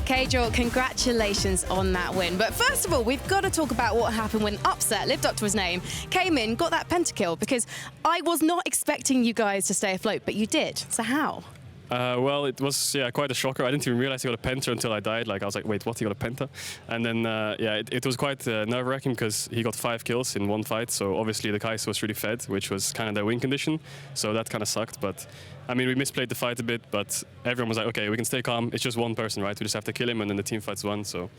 Caedral, congratulations on that win. But first of all, we've got to talk about what happened when Upset, lived up to his name, came in, got that pentakill, because I was not expecting you guys to stay afloat, but you did. So how? Well, it was quite a shocker. I didn't even realize he got a penta until I died. Like I was like, wait, what? He got a penta? And then it was quite nerve-wracking because he got 5 kills in one fight. So obviously the Kai'Sa was really fed, which was kind of their win condition. So that kind of sucked. But I mean, we misplayed the fight a bit, but everyone was like, okay, we can stay calm. It's just one person, right? We just have to kill him, and then the team fights won. So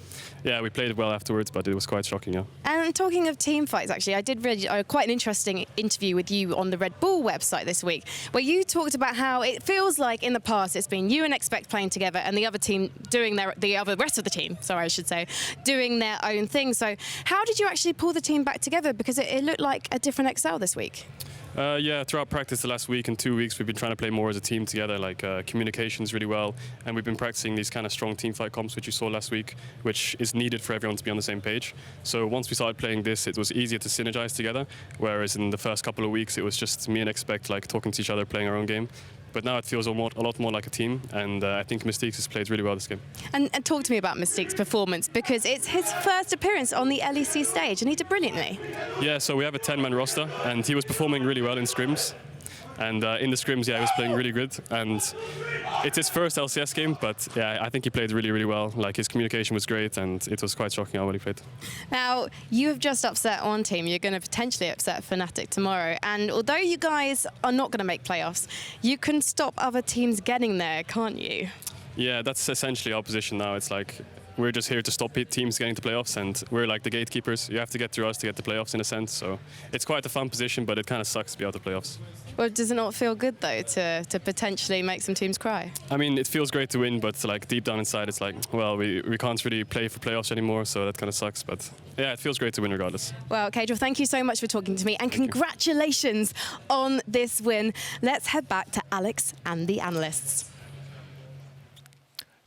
yeah, we played it well afterwards, but it was quite shocking, yeah. And talking of team fights, actually, I did read quite an interesting interview with you on the Red Bull website this week, where you talked about how it feels like in the past it's been you and Expect playing together and the other team doing the rest of the team, sorry, I should say, doing their own thing. So how did you actually pull the team back together? Because it looked like a different XL this week. Yeah, throughout practice the last week and 2 weeks, we've been trying to play more as a team together, like communications really well. And we've been practicing these kind of strong team fight comps, which you saw last week, which is needed for everyone to be on the same page. So once we started playing this, it was easier to synergize together. Whereas in the first couple of weeks, it was just me and Expect like talking to each other, playing our own game. But now it feels a lot more like a team, and I think Mystique's has played really well this game. And talk to me about Mystique's performance, because it's his first appearance on the LEC stage, and he did brilliantly. Yeah, so we have a 10-man roster, and he was performing really well in scrims. And in the scrims, yeah, he was playing really good. And it's his first LCS game, but yeah, I think he played really, really well. Like his communication was great, and it was quite shocking how well he played. Now, you have just upset one team. You're going to potentially upset Fnatic tomorrow. And although you guys are not going to make playoffs, you can stop other teams getting there, can't you? Yeah, that's essentially our position now. It's like we're just here to stop teams getting to playoffs, and we're like the gatekeepers. You have to get through us to get to playoffs in a sense. So it's quite a fun position, but it kind of sucks to be out of playoffs. Well, does it not feel good though to potentially make some teams cry? I mean, it feels great to win, but like deep down inside, it's like, well, we can't really play for playoffs anymore, so that kind of sucks. But yeah, it feels great to win regardless. Well, Caedral, thank you so much for talking to me, and congratulations on this win. Let's head back to Alex and the analysts.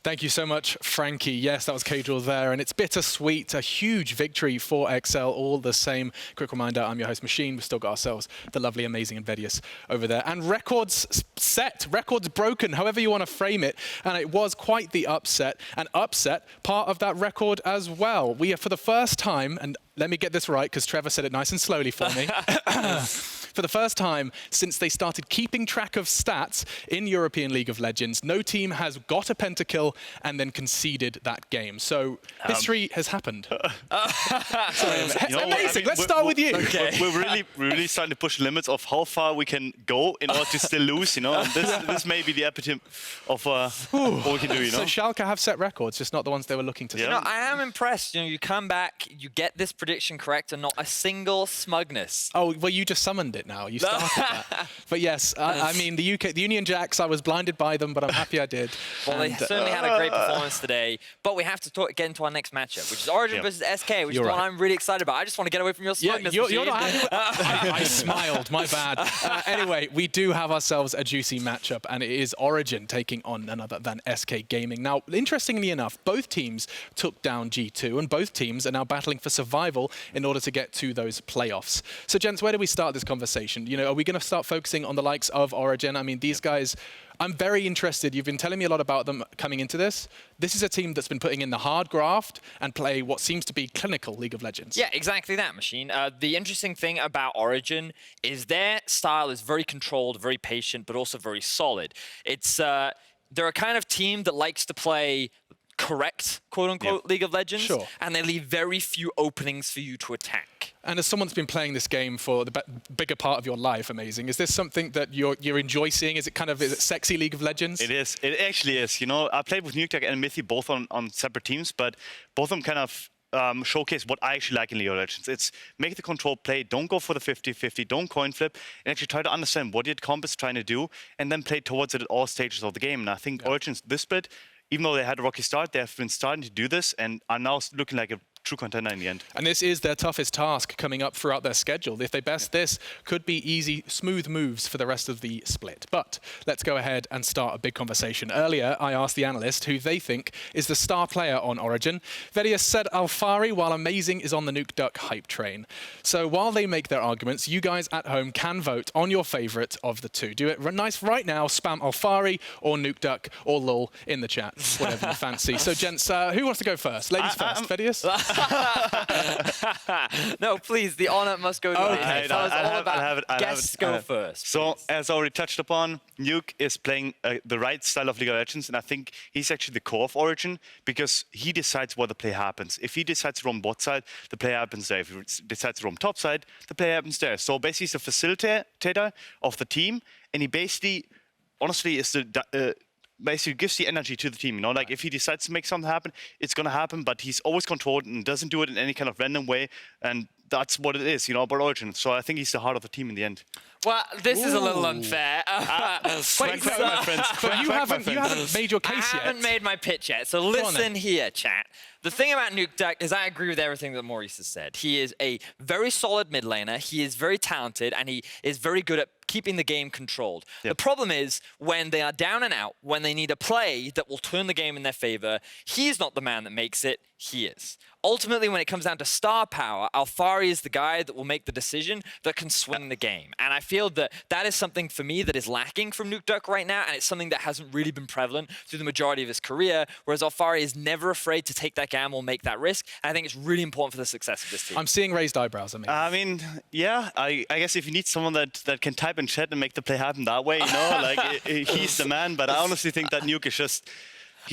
Thank you so much, Frankie. Yes, that was Caedral there, and it's bittersweet. A huge victory for XL all the same. Quick reminder, I'm your host, Machine. We've still got ourselves the lovely, amazing, and Vedius over there. And records set, records broken, however you want to frame it. And it was quite the upset, and upset part of that record as well. We are, for the first time, and let me get this right, because Trevor said it nice and slowly for me. For the first time since they started keeping track of stats in European League of Legends, no team has got a pentakill and then conceded that game. So history has happened. Amazing. Let's start with you. Okay. We're really starting to push the limits of how far we can go in order to still lose. You know, and this may be the epitome of what we can do. You know. So Schalke have set records, just not the ones they were looking to set. You know, I am impressed. You know, you come back, you get this prediction correct, and not a single smugness. Oh well, you just summoned it now. You started that. But yes, I mean, the Union Jacks, I was blinded by them, but I'm happy I did. Well, they certainly had a great performance today. But we have to get into our next matchup, which is Origen versus SK, which is the one I'm really excited about. I just want to get away from your smugness. You're not happy. I smiled, my bad. Anyway, we do have ourselves a juicy matchup, and it is Origen taking on none other than SK Gaming. Now, interestingly enough, both teams took down G2, and both teams are now battling for survival in order to get to those playoffs. So, gents, where do we start this conversation? You know, are we going to start focusing on the likes of Origen? I mean, these guys, I'm very interested. You've been telling me a lot about them coming into this. This is a team that's been putting in the hard graft and play what seems to be clinical League of Legends. Yeah, exactly that, Machine. The interesting thing about Origen is their style is very controlled, very patient, but also very solid. It's they're a kind of team that likes to play correct, quote-unquote, League of Legends, and they leave very few openings for you to attack. And as someone that's been playing this game for the bigger part of your life, amazing, is this something that you enjoy seeing? Is it sexy League of Legends? It is. It actually is. You know, I played with Nukeduck and Mithy both on separate teams, but both of them kind of showcase what I actually like in League of Legends. It's make the control play, don't go for the 50-50, don't coin flip, and actually try to understand what your comp is trying to do, and then play towards it at all stages of the game. And I think Origen's this split, even though they had a rocky start, they have been starting to do this and are now looking like a true contender in the end. And this is their toughest task coming up throughout their schedule. If they best this, could be easy, smooth moves for the rest of the split. But let's go ahead and start a big conversation. Earlier, I asked the analyst who they think is the star player on Origen. Vedius said Alphari, while Amazing is on the Nukeduck hype train. So while they make their arguments, you guys at home can vote on your favorite of the two. Do it nice right now, spam Alphari or Nukeduck or LOL in the chat, whatever you fancy. So gents, who wants to go first? Ladies first, Vedius? No, please, the honor must go to me. Okay, Guests go first. So, as already touched upon, Nuke is playing the right style of League of Legends, and I think he's actually the core of Origen because he decides where the play happens. If he decides to roam bot side, the play happens there. If he decides to roam top side, the play happens there. So basically, he's the facilitator of the team, and he basically, honestly, is the basically gives the energy to the team, you know, like if he decides to make something happen, it's gonna happen, but he's always controlled and doesn't do it in any kind of random way, and that's what it is, you know, about Origen. So I think he's the heart of the team in the end. Well, this is a little unfair. Wait, but you haven't made your case yet. I haven't made my pitch yet, so listen here, chat. The thing about Nukeduck is I agree with everything that Maurice has said. He is a very solid mid laner, he is very talented, and he is very good at keeping the game controlled. Yep. The problem is when they are down and out, when they need a play that will turn the game in their favor, he's not the man that makes it, he is. Ultimately, when it comes down to star power, Alphari is the guy that will make the decision that can swing the game. And I feel that that is something for me that is lacking from Nukeduck right now, and it's something that hasn't really been prevalent through the majority of his career, whereas Alphari is never afraid to take that gamble, make that risk, and I think it's really important for the success of this team. I'm seeing raised eyebrows, I mean, yeah, I guess if you need someone that can type in chat and make the play happen that way, you know, like he's the man, but I honestly think that Nuke is just...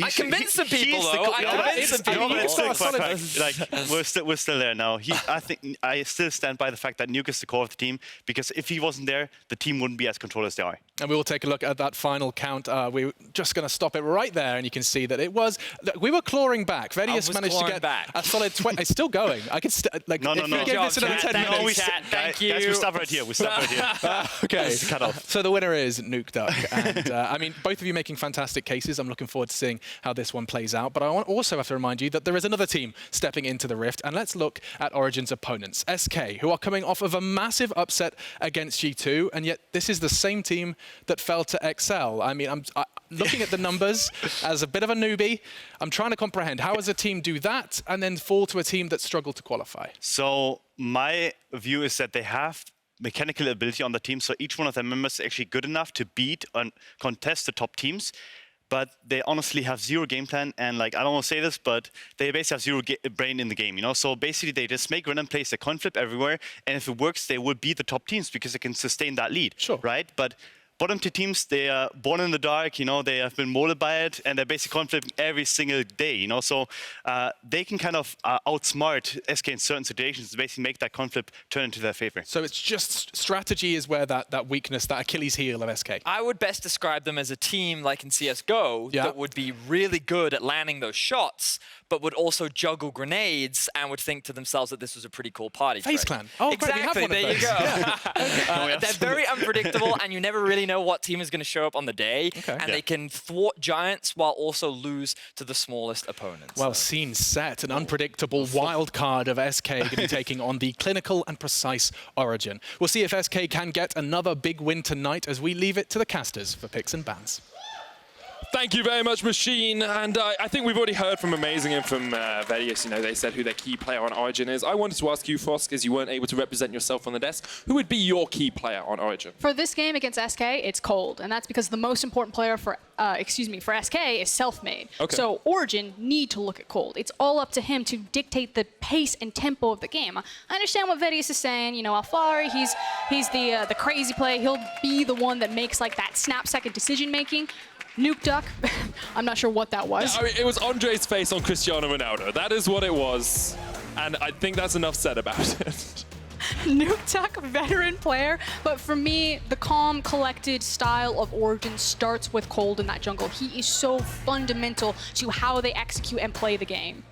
I convinced some people, though. I convinced some people. Like, we're still there now. I think I still stand by the fact that Nuke is the core of the team, because if he wasn't there, the team wouldn't be as controlled as they are. And we will take a look at that final count. We're just going to stop it right there, and you can see that it was... We were clawing back. Vedius managed to get a solid 20... It's still going. I can... No. Give this another 10 minutes. Thank you. Guys, we stop right here. Okay. Cut off. So the winner is Nukeduck. And I mean, both of you making fantastic cases. I'm looking forward to seeing how this one plays out. But I also have to remind you that there is another team stepping into the Rift. And let's look at Origen's opponents, SK, who are coming off of a massive upset against G2. And yet this is the same team that fell to XL. I mean, I'm looking at the numbers as a bit of a newbie. I'm trying to comprehend how does a team do that and then fall to a team that struggled to qualify? So my view is that they have mechanical ability on the team, so each one of their members is actually good enough to beat and contest the top teams. But they honestly have zero game plan, and like I don't want to say this, but they basically have zero brain in the game, you know. So basically, they just make random plays, they coin flip everywhere, and if it works, they will beat the top teams because they can sustain that lead, right? But bottom two teams, they are born in the dark, you know, they have been molded by it, and they're basically coin flipping every single day, you know. So they can kind of outsmart SK in certain situations to basically make that coin flip turn into their favor. So it's just strategy is where that weakness, that Achilles heel of SK. I would best describe them as a team like in CSGO that would be really good at landing those shots, but would also juggle grenades and would think to themselves that this was a pretty cool party FaZe trick. Clan. Oh, exactly. There you go. They're very unpredictable, and you never really know what team is going to show up on the day. And they can thwart giants while also lose to the smallest opponents. Well, scene set. An unpredictable wild card of SK going to be taking on the clinical and precise Origen. We'll see if SK can get another big win tonight as we leave it to the casters for picks and bans. Thank you very much, Machine. And I think we've already heard from Amazing and from Vedius. You know, they said who their key player on Origen is. I wanted to ask you, Frosk, as you weren't able to represent yourself on the desk, who would be your key player on Origen? For this game against SK, it's Kold, and that's because the most important player for SK is Selfmade. So Origen need to look at Kold. It's all up to him to dictate the pace and tempo of the game. I understand what Vedius is saying. You know, Alphari, he's the crazy play. He'll be the one that makes like that snap-second decision making. Nukeduck, I'm not sure what that was. Yeah, I mean, it was Andre's face on Cristiano Ronaldo. That is what it was. And I think that's enough said about it. Nukeduck, veteran player. But for me, the calm, collected style of Origen starts with Kold in that jungle. He is so fundamental to how they execute and play the game.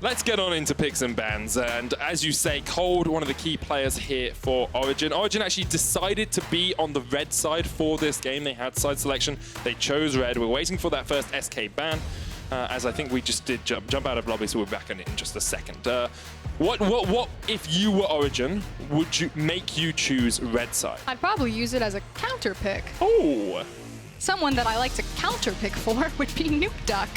Let's get on into picks and bans. And as you say, Kold, one of the key players here for Origen. Origen actually decided to be on the red side for this game. They had side selection. They chose red. We're waiting for that first SK ban. as I think we just did jump out of lobby, so we're back on it in just a second. What if you were Origen, would you make you choose Rek'Sai? I'd probably use it as a counter pick. Oh! Someone that I like to counter pick for would be Nukeduck.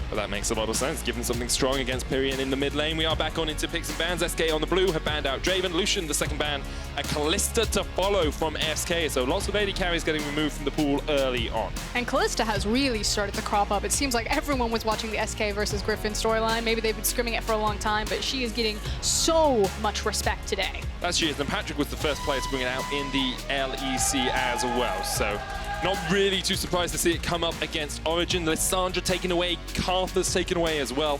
Well, that makes a lot of sense, given something strong against Pirean in the mid lane. We are back on into picks and bans. SK on the blue have banned out Draven. Lucian, the second ban. A Kalista to follow from SK. So lots of AD carries getting removed from the pool early on. And Kalista has really started to crop up. It seems like everyone was watching the SK versus Griffin storyline. Maybe they've been scrimming it for a long time, but she is getting so much respect today. That she is. And Patrik was the first player to bring it out in the LEC as well. So not really too surprised to see it come up against Origen. Lissandra taken away, Carthus taken away as well.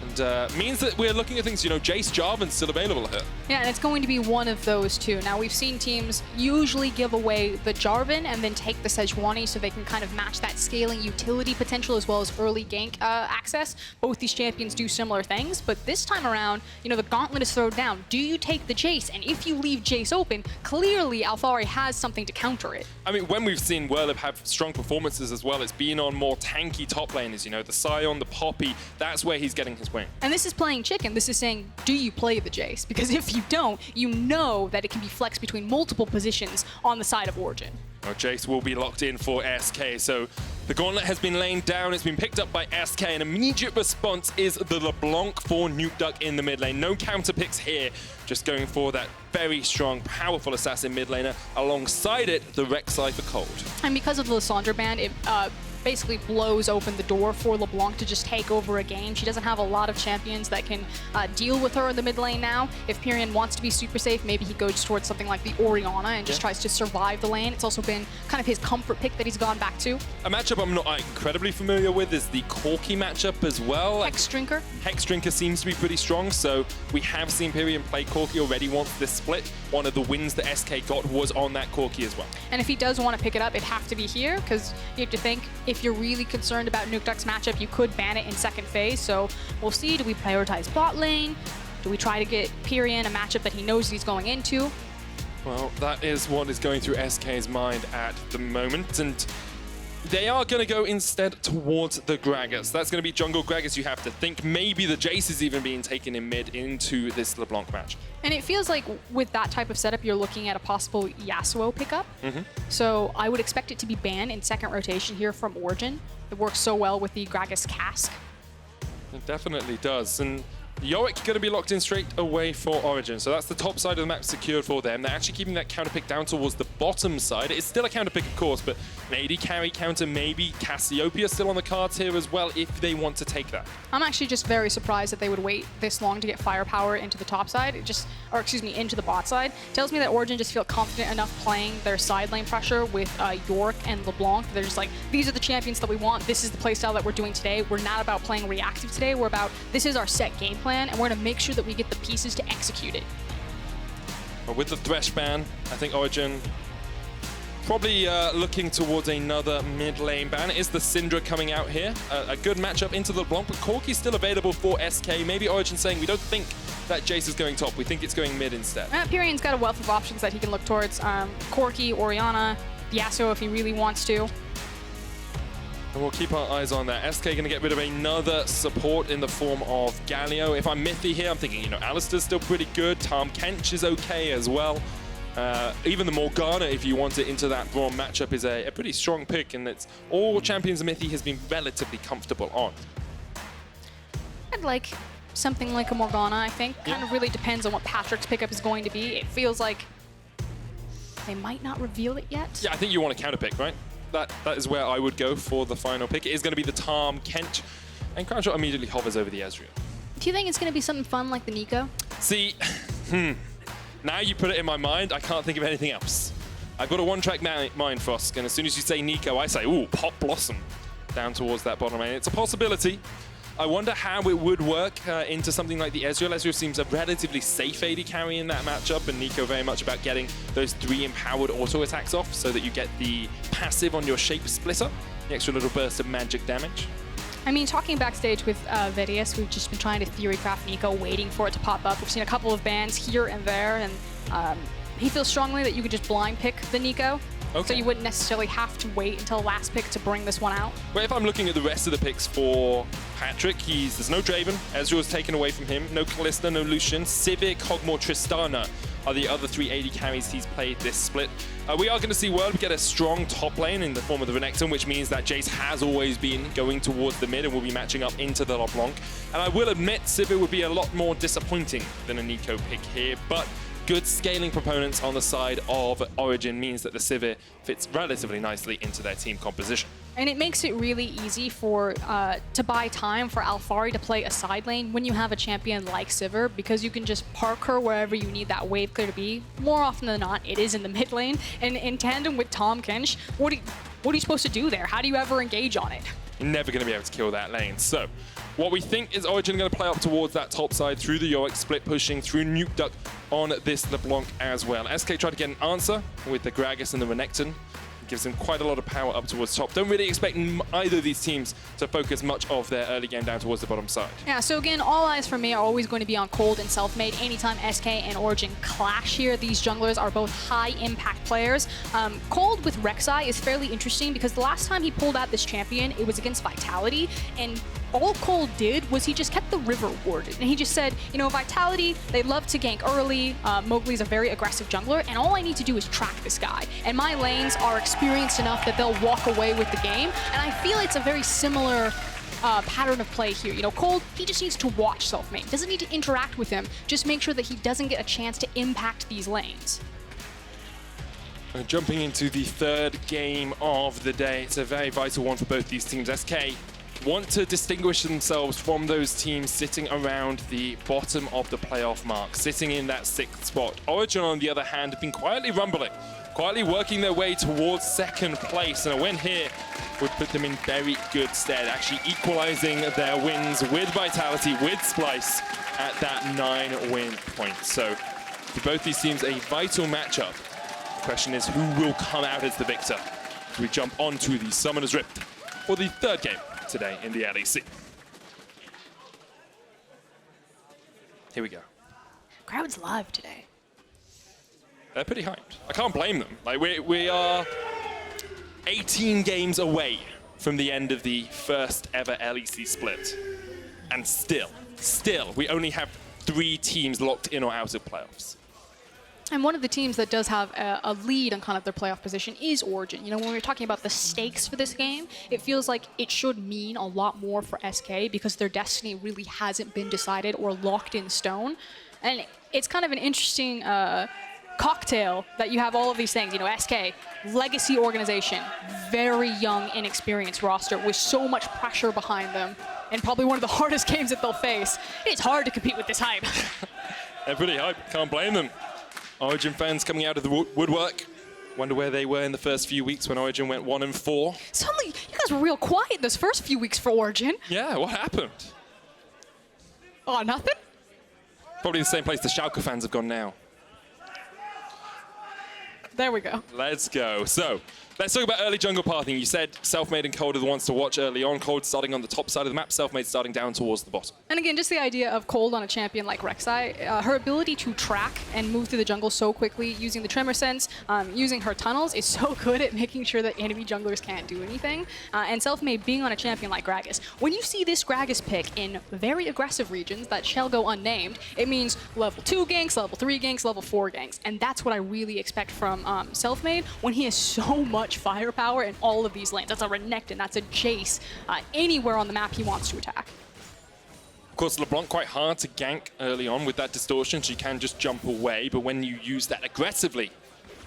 And means that we're looking at things, you know, Jayce, Jarvan's still available here. Yeah, and it's going to be one of those two. Now, we've seen teams usually give away the Jarvan and then take the Sejuani so they can kind of match that scaling utility potential as well as early gank access. Both these champions do similar things, but this time around, you know, the gauntlet is thrown down. Do you take the Jayce? And if you leave Jayce open, clearly Alphari has something to counter it. I mean, when we've seen Werlyb have strong performances as well, it's been on more tanky top laners, you know, the Sion, the Poppy, that's where he's getting his win. And this is playing chicken. This is saying, do you play the Jayce? Because if you don't, you know that it can be flexed between multiple positions on the side of Origen. Well, Jayce will be locked in for SK, so the gauntlet has been laid down. It's been picked up by SK. An immediate response is the LeBlanc for Nukeduck in the mid lane. No counter picks here, just going for that very strong, powerful assassin mid laner. Alongside it, the Rek'Sai for Kold. And because of the Lissandra ban, it basically blows open the door for LeBlanc to just take over a game. She doesn't have a lot of champions that can deal with her in the mid lane now. If Pirean wants to be super safe, maybe he goes towards something like the Orianna and just tries to survive the lane. It's also been kind of his comfort pick that he's gone back to. A matchup I'm not incredibly familiar with is the Corki matchup as well. Hexdrinker. Hexdrinker seems to be pretty strong, so we have seen Pirean play Corki already once this split. One of the wins that SK got was on that Corki as well. And if he does want to pick it up, it'd have to be here, because you have to think, if you're really concerned about Nukeduck's matchup, you could ban it in second phase. So we'll see, do we prioritize bot lane? Do we try to get Pirean a matchup that he knows he's going into? Well, that is what is going through SK's mind at the moment, and they are going to go instead towards the Gragas. That's going to be jungle Gragas, you have to think. Maybe the Jayce is even being taken in mid into this LeBlanc match. And it feels like with that type of setup, you're looking at a possible Yasuo pickup. So I would expect it to be banned in second rotation here from Origen. It works so well with the Gragas cask. It definitely does. And Yorick going to be locked in straight away for Origen. So that's the top side of the map secured for them. They're actually keeping that counter pick down towards the bottom side. It's still a counter pick, of course, but an AD carry counter, maybe Cassiopeia still on the cards here as well if they want to take that. I'm actually just very surprised that they would wait this long to get firepower into the top side. Into the bot side. It tells me that Origen just feel confident enough playing their side lane pressure with Yorick and LeBlanc. They're just like, these are the champions that we want. This is the playstyle that we're doing today. We're not about playing reactive today. We're about, this is our set game plan, and we're going to make sure that we get the pieces to execute it. But with the Thresh ban, I think Origen probably looking towards another mid lane ban. Is the Syndra coming out here? A good matchup into the LeBlanc, but Corki's still available for SK. Maybe Origen saying, we don't think that Jayce is going top. We think it's going mid instead. Pirean's got a wealth of options that he can look towards. Corki, Orianna, Yasuo if he really wants to. And we'll keep our eyes on that. SK going to get rid of another support in the form of Galio. If I'm Mithy here, I'm thinking, you know, Alistair's still pretty good. Tahm Kench is okay as well. Even the Morgana, if you want it into that Braum matchup, is a pretty strong pick, and it's all champions Mithy has been relatively comfortable on. I'd like something like a Morgana, I think. Kind of really depends on what Patrik's pickup is going to be. It feels like they might not reveal it yet. Yeah, I think you want a counter pick, right? That is where I would go for the final pick. It is going to be the Tahm, Kench, and Crownshot immediately hovers over the Ezreal. Do you think it's going to be something fun like the Nico? See, now you put it in my mind, I can't think of anything else. I've got a one-track mind, Frosk, and as soon as you say Nico, I say, ooh, Pop Blossom down towards that bottom lane. It's a possibility. I wonder how it would work into something like the Ezreal. Ezreal seems a relatively safe AD carry in that matchup, and Nico very much about getting those 3 empowered auto attacks off so that you get the passive on your Shape Splitter, the extra little burst of magic damage. I mean, talking backstage with Vedius, we've just been trying to theory craft Nico, waiting for it to pop up. We've seen a couple of bans here and there, and he feels strongly that you could just blind pick the Nico. So you wouldn't necessarily have to wait until last pick to bring this one out. Well, if I'm looking at the rest of the picks for Patrik, there's no Draven. Ezreal's taken away from him. No Kalista, no Lucian. Sivir, Kog'Maw, Tristana are the other 3 AD carries he's played this split. We are going to see Werlyb get a strong top lane in the form of the Renekton, which means that Jayce has always been going towards the mid and will be matching up into the LeBlanc. And I will admit, Sivir would be a lot more disappointing than a Nico pick here, but good scaling proponents on the side of Origen means that the Sivir fits relatively nicely into their team composition. And it makes it really easy for to buy time for Alphari to play a side lane when you have a champion like Sivir, because you can just park her wherever you need that wave clear to be. More often than not, it is in the mid lane. And in tandem with Tahm Kench, what are you supposed to do there? How do you ever engage on it? You're never going to be able to kill that lane. So what we think is Origen going to play up towards that top side through the Yorick, split pushing through Nukeduck on this LeBlanc as well. SK tried to get an answer with the Gragas and the Renekton. Gives them quite a lot of power up towards top. Don't really expect either of these teams to focus much of their early game down towards the bottom side. Yeah, so again, all eyes for me are always going to be on Kold and Selfmade. Anytime SK and Origen clash here, these junglers are both high impact players. Kold with Rek'Sai is fairly interesting because the last time he pulled out this champion, it was against Vitality, and all Kold did was he just kept the river warded. And he just said, you know, Vitality, they love to gank early. Mowgli's a very aggressive jungler, and all I need to do is track this guy. And my lanes are experienced enough that they'll walk away with the game. And I feel it's a very similar pattern of play here. You know, Kold, he just needs to watch Selfmade. Doesn't need to interact with him. Just make sure that he doesn't get a chance to impact these lanes. Jumping into the third game of the day. It's a very vital one for both these teams. SK want to distinguish themselves from those teams sitting around the bottom of the playoff mark, sitting in that 6th spot. Origen, on the other hand, have been quietly rumbling, quietly working their way towards 2nd place, and a win here would put them in very good stead, actually equalizing their wins with Vitality, with Splice at that 9-win point. So for both these teams, a vital matchup. The question is, who will come out as the victor? We jump onto the Summoner's Rift for the 3rd game today in the LEC. Here we go. Crowd's live today. They're pretty hyped. I can't blame them. Like we are 18 games away from the end of the first ever LEC split. And still, we only have 3 teams locked in or out of playoffs. And one of the teams that does have a lead on kind of their playoff position is Origen. You know, when we're talking about the stakes for this game, it feels like it should mean a lot more for SK because their destiny really hasn't been decided or locked in stone. And it's kind of an interesting cocktail that you have all of these things. You know, SK, legacy organization, very young, inexperienced roster with so much pressure behind them, and probably one of the hardest games that they'll face. It's hard to compete with this hype. They're pretty hyped. Can't blame them. Origen fans coming out of the woodwork. Wonder where they were in the first few weeks when Origen went 1-4. Suddenly, you guys were real quiet those first few weeks for Origen. Yeah, what happened? Oh, nothing? Probably the same place the Schalke fans have gone now. There we go. Let's go. So, let's talk about early jungle pathing. You said Selfmade and Kold are the ones to watch early on. Kold starting on the top side of the map, Selfmade starting down towards the bottom. And again, just the idea of Kold on a champion like Rek'Sai, her ability to track and move through the jungle so quickly using the Tremor Sense, using her tunnels is so good at making sure that enemy junglers can't do anything. And Selfmade being on a champion like Gragas. When you see this Gragas pick in very aggressive regions that shall go unnamed, it means level 2 ganks, level 3 ganks, level 4 ganks. And that's what I really expect from Selfmade when he has so much firepower in all of these lanes. That's a Renekton, that's a Jayce, anywhere on the map he wants to attack. Of course, LeBlanc quite hard to gank early on with that distortion. She can just jump away, but when you use that aggressively,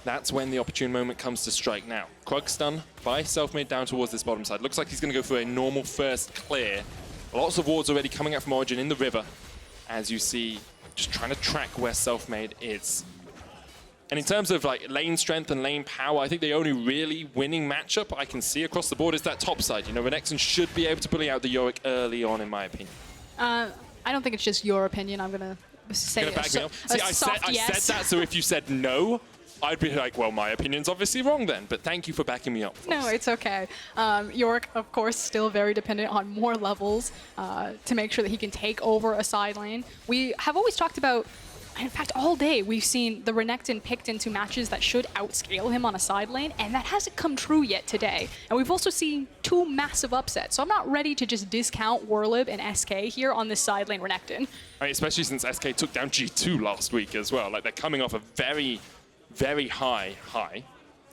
that's when the opportune moment comes to strike now. Krug stun by Selfmade down towards this bottom side. Looks like he's going to go for a normal first clear. Lots of wards already coming out from Origen in the river, as you see, just trying to track where Selfmade is. And in terms of like lane strength and lane power, I think the only really winning matchup I can see across the board is that top side. You know, Renekton should be able to bully out the Yorick early on, in my opinion. I don't think it's just your opinion. I'm going to say I said that, so if you said no, I'd be like, well, my opinion's obviously wrong then. But thank you for backing me up. No, it's okay. Yorick, of course, still very dependent on more levels to make sure that he can take over a side lane. We have always talked about in fact, all day we've seen the Renekton picked into matches that should outscale him on a side lane, and that hasn't come true yet today. And we've also seen 2 massive upsets, so I'm not ready to just discount Werlyb and SK here on this side lane Renekton. I mean, especially since SK took down G2 last week as well. Like, they're coming off a very, very high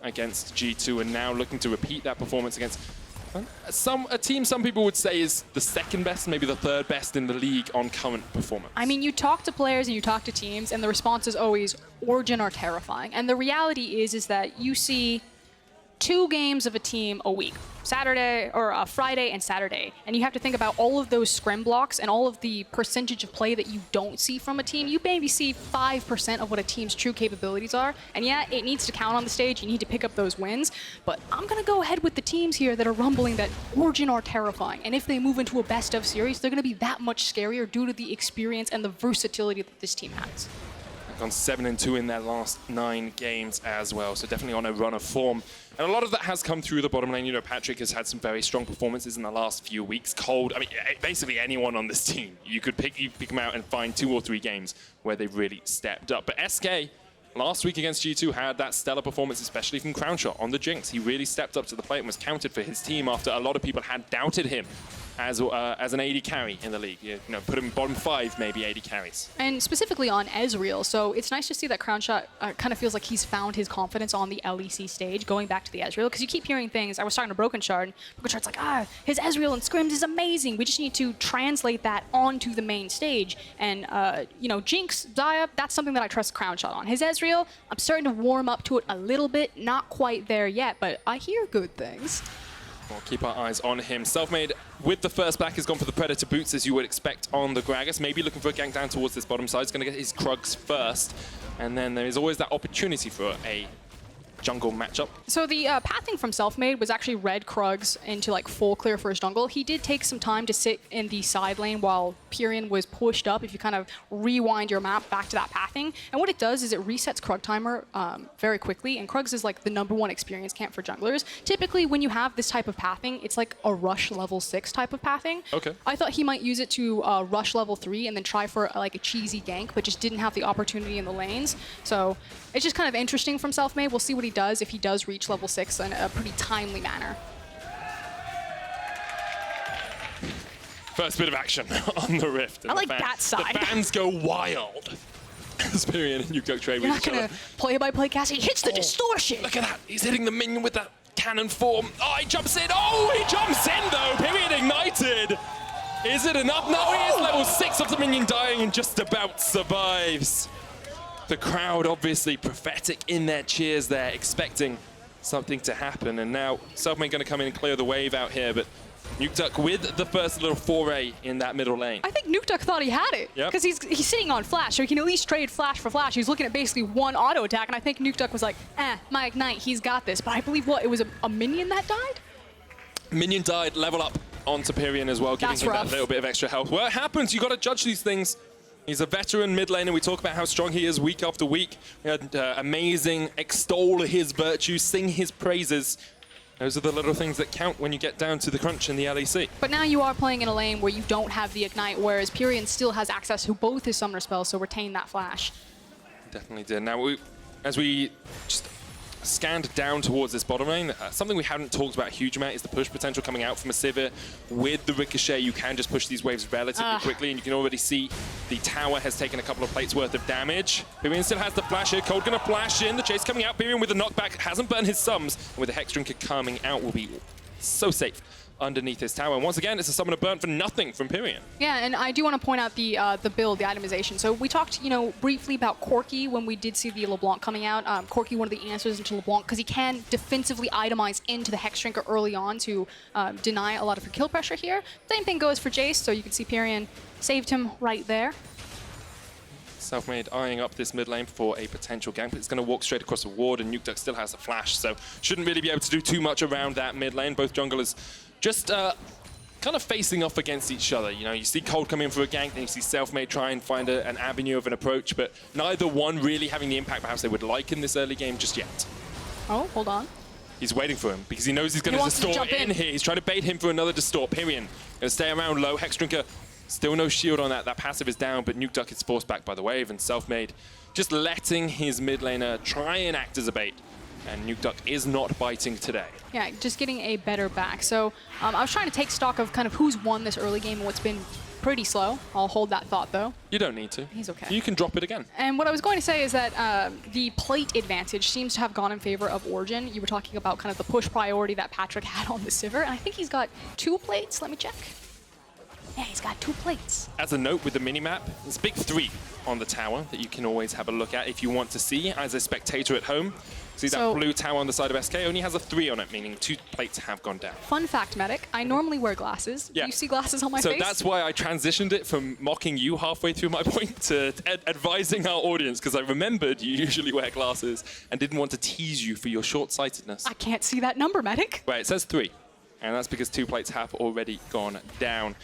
against G2 and now looking to repeat that performance against a team some people would say is the 2nd best, maybe the 3rd best in the league on current performance. I mean, you talk to players and you talk to teams, and the response is always, Origen are terrifying. And the reality is that you see 2 games of a team a week, Saturday or Friday and Saturday, and you have to think about all of those scrim blocks and all of the percentage of play that you don't see from a team. You maybe see 5% of what a team's true capabilities are, and yeah, it needs to count on the stage. You need to pick up those wins, but I'm gonna go ahead with the teams here that are rumbling that Origen are terrifying, and if they move into a best of series, they're gonna be that much scarier due to the experience and the versatility that this team has. Gone 7-2 in their last 9 games as well, so definitely on a run of form. And a lot of that has come through the bottom lane. You know, Patrik has had some very strong performances in the last few weeks. Kold, I mean, basically anyone on this team, you could pick them out and find 2 or 3 games where they've really stepped up. But SK, last week against G2, had that stellar performance, especially from Crownshot on the Jinx. He really stepped up to the plate and was counted for his team after a lot of people had doubted him as an AD carry in the league. You know, put him in bottom 5, maybe AD carries. And specifically on Ezreal, so it's nice to see that Crownshot kind of feels like he's found his confidence on the LEC stage, going back to the Ezreal, because you keep hearing things. I was talking to Broken Shard, and Broken Shard's like, his Ezreal and scrims is amazing. We just need to translate that onto the main stage. And, you know, Jinx, Xayah, that's something that I trust Crownshot on. His Ezreal, I'm starting to warm up to it a little bit, not quite there yet, but I hear good things. We'll keep our eyes on him. Selfmade, with the first back, has gone for the Predator boots, as you would expect on the Gragas. Maybe looking for a gank down towards this bottom side. He's going to get his Krugs first. And then there is always that opportunity for a jungle matchup. So the pathing from Selfmade was actually red Krugs into like full clear for his jungle. He did take some time to sit in the side lane while Pirean was pushed up, if you kind of rewind your map back to that pathing. And what it does is it resets Krug timer very quickly, and Krugs is like the #1 experience camp for junglers. Typically when you have this type of pathing, it's like a rush level 6 type of pathing. Okay. I thought he might use it to rush level 3 and then try for like a cheesy gank, but just didn't have the opportunity in the lanes. So it's just kind of interesting from Selfmade. We'll see what he does if he does reach level 6 in a pretty timely manner. First bit of action on the Rift. I like that side. The fans go wild. Pirean and Nukeduck trade You're with each other. not gonna play-by-play cast. He hits the distortion. Look at that. He's hitting the minion with that cannon form. Oh, he jumps in. Oh, he jumps in though. Pirean ignited. Is it enough? No, he is level 6 of the minion dying and just about survives. The crowd obviously prophetic in their cheers there, expecting something to happen. And now Selfmade going to come in and clear the wave out here, but Nukeduck with the first little foray in that middle lane. I think Nukeduck thought he had it, because he's sitting on flash, so he can at least trade flash for flash. He's looking at basically one auto attack, and I think Nukeduck was like, my ignite, he's got this. But I believe, what, it was a minion that died? Minion died, level up onto Pirean as well, giving him that little bit of extra health. Well, it happens, you got to judge these things. He's a veteran mid laner. We talk about how strong he is week after week. We had amazing, extol his virtues, sing his praises. Those are the little things that count when you get down to the crunch in the LEC. But now you are playing in a lane where you don't have the ignite, whereas Pirean still has access to both his summoner spells, so retain that flash. Definitely did. Now, as we just scanned down towards this bottom lane, something we haven't talked about a huge amount is the push potential coming out from a Sivir. With the Ricochet, you can just push these waves relatively quickly, and you can already see the tower has taken a couple of plates worth of damage. Pirean still has the flash here. Kold gonna flash in. The chase coming out. Pirean with the knockback hasn't burned his sums, and with the Hex Drinker coming out will be so safe underneath his tower. And once again, it's a summoner burnt for nothing from Pirean. Yeah, and I do want to point out the build, the itemization. So we talked, you know, briefly about Corki when we did see the LeBlanc coming out. Corki, one of the answers into LeBlanc, because he can defensively itemize into the Hex Drinker early on to deny a lot of her kill pressure here. Same thing goes for Jayce, so you can see Pirean saved him right there. Selfmade eyeing up this mid lane for a potential gank, but it's going to walk straight across the ward, and Nukeduck still has a flash, so shouldn't really be able to do too much around that mid lane. Both junglers just kind of facing off against each other. You know, you see Kold come in for a gank, then you see Selfmade try and find an avenue of an approach, but neither one really having the impact perhaps they would like in this early game just yet. Oh, hold on. He's waiting for him because he knows he's going to distort in here. He's trying to bait him for another distort. Pirean going to stay around low. Hex Drinker Still no shield on that. That passive is down, but Nukeduck is forced back by the wave, and Selfmade just letting his mid laner try and act as a bait. And Nukeduck is not biting today. Yeah, just getting a better back. So I was trying to take stock of kind of who's won this early game and what's been pretty slow. I'll hold that thought, though. You don't need to. He's okay. You can drop it again. And what I was going to say is that the plate advantage seems to have gone in favor of Origen. You were talking about kind of the push priority that Patrik had on the Sivir, and I think he's got 2 plates. Let me check. Yeah, he's got 2 plates. As a note with the minimap, there's a big 3 on the tower that you can always have a look at if you want to see as a spectator at home. See that blue tower on the side of SK only has a 3 on it, meaning 2 plates have gone down. Fun fact, Medic, I normally wear glasses. Yeah. You see glasses on my face? So that's why I transitioned it from mocking you halfway through my point to advising our audience, because I remembered you usually wear glasses and didn't want to tease you for your short-sightedness. I can't see that number, Medic. Right, it says 3, and that's because 2 plates have already gone down.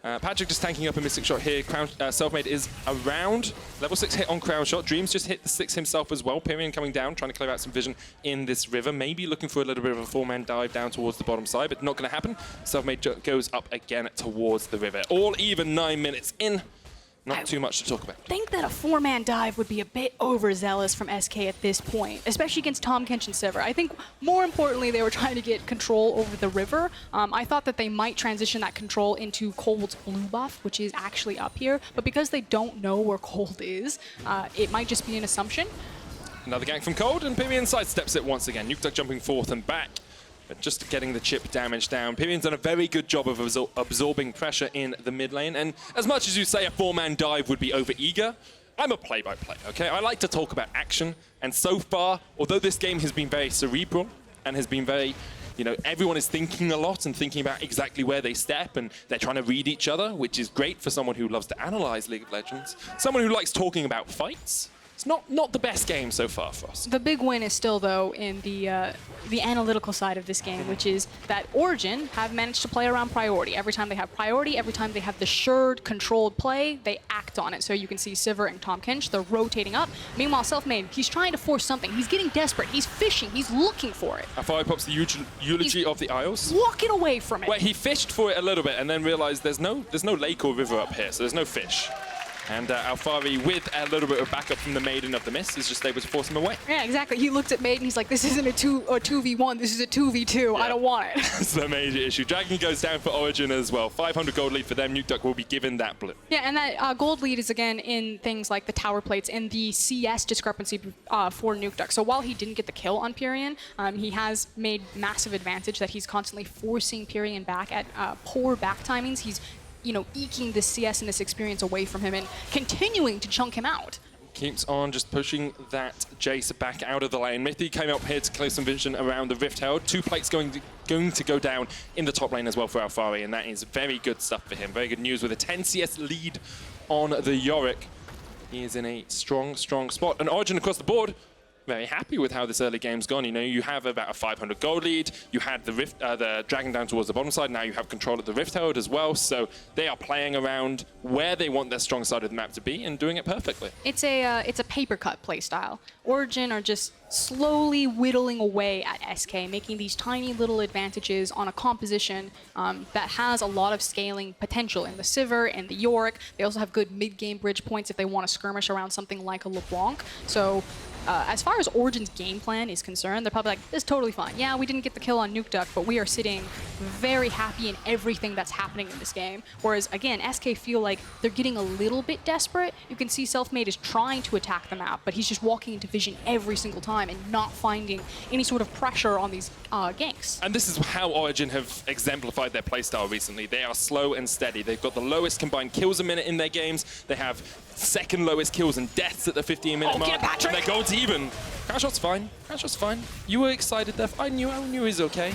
Patrik just tanking up a missing shot here. Selfmade is around. Level 6 hit on Crownshot. Dreams just hit the 6 himself as well. Pirean coming down, trying to clear out some vision in this river. Maybe looking for a little bit of a 4-man dive down towards the bottom side, but not going to happen. Selfmade goes up again towards the river. All even 9 minutes in. Not too much to talk about. I think that a 4-man dive would be a bit overzealous from SK at this point, especially against Tahm, Kench, and Sivir. I think more importantly, they were trying to get control over the river. I thought that they might transition that control into Kold's blue buff, which is actually up here. But because they don't know where Kold is, it might just be an assumption. Another gank from Kold, and Pirean sidesteps it once again. Nukeduck jumping forth and back. But just getting the chip damage down. Pirean's done a very good job of absorbing pressure in the mid lane. And as much as you say a 4-man dive would be over-eager, I'm a play-by-play, okay? I like to talk about action. And so far, although this game has been very cerebral and has been very, you know, everyone is thinking a lot and thinking about exactly where they step, and they're trying to read each other, which is great for someone who loves to analyze League of Legends. Someone who likes talking about fights. It's not the best game so far for us. The big win is still, though, in the analytical side of this game, which is that Origen have managed to play around priority. Every time they have priority, every time they have the assured, controlled play, they act on it. So you can see Sivir and Tahm Kench, they're rotating up. Meanwhile, Selfmade, he's trying to force something. He's getting desperate. He's fishing. He's looking for it. Alphari pops the eulogy of the Isles. Walking away from it. Well, he fished for it a little bit and then realized there's no lake or river up here, so there's no fish. And Alphari, with a little bit of backup from the Maiden of the Mist, is just able to force him away. Yeah, exactly. He looked at Maiden, he's like, this isn't a 2v1, this is a 2v2. Yeah. I don't want it. That's the major issue. Dragon goes down for Origen as well. 500 gold lead for them. Nukeduck will be given that blue. Yeah, and that gold lead is, again, in things like the tower plates and the CS discrepancy for Nukeduck. So while he didn't get the kill on Pirean, he has made massive advantage that he's constantly forcing Pirean back at poor back timings. He's eking this CS and this experience away from him and continuing to chunk him out. Keeps on just pushing that Jayce back out of the lane. Mithy came up here to clear some vision around the Rift Herald. 2 plates going to go down in the top lane as well for Alphari, and that is very good stuff for him. Very good news with a 10 CS lead on the Yorick. He is in a strong spot. And Origen across the board, very happy with how this early game's gone. You have about a 500 gold lead. You had the Dragon down towards the bottom side. Now you have control of the Rift Herald as well. So they are playing around where they want their strong side of the map to be and doing it perfectly. It's a paper cut play style. Origen are just slowly whittling away at SK, making these tiny little advantages on a composition that has a lot of scaling potential in the Sivir and the Yorick. They also have good mid-game bridge points if they want to skirmish around something like a LeBlanc. So as far as Origen's game plan is concerned, they're probably like, this is totally fine. Yeah, we didn't get the kill on Nukeduck, but we are sitting very happy in everything that's happening in this game. Whereas, again, SK feel like they're getting a little bit desperate. You can see Selfmade is trying to attack the map, but he's just walking into vision every single time and not finding any sort of pressure on these ganks. And this is how Origen have exemplified their playstyle recently. They are slow and steady. They've got the lowest combined kills a minute in their games. They have second lowest kills and deaths at the 15-minute mark. Patrik! And their gold's even. Crownshot's fine. Crownshot's fine. You were excited there. I knew he's okay.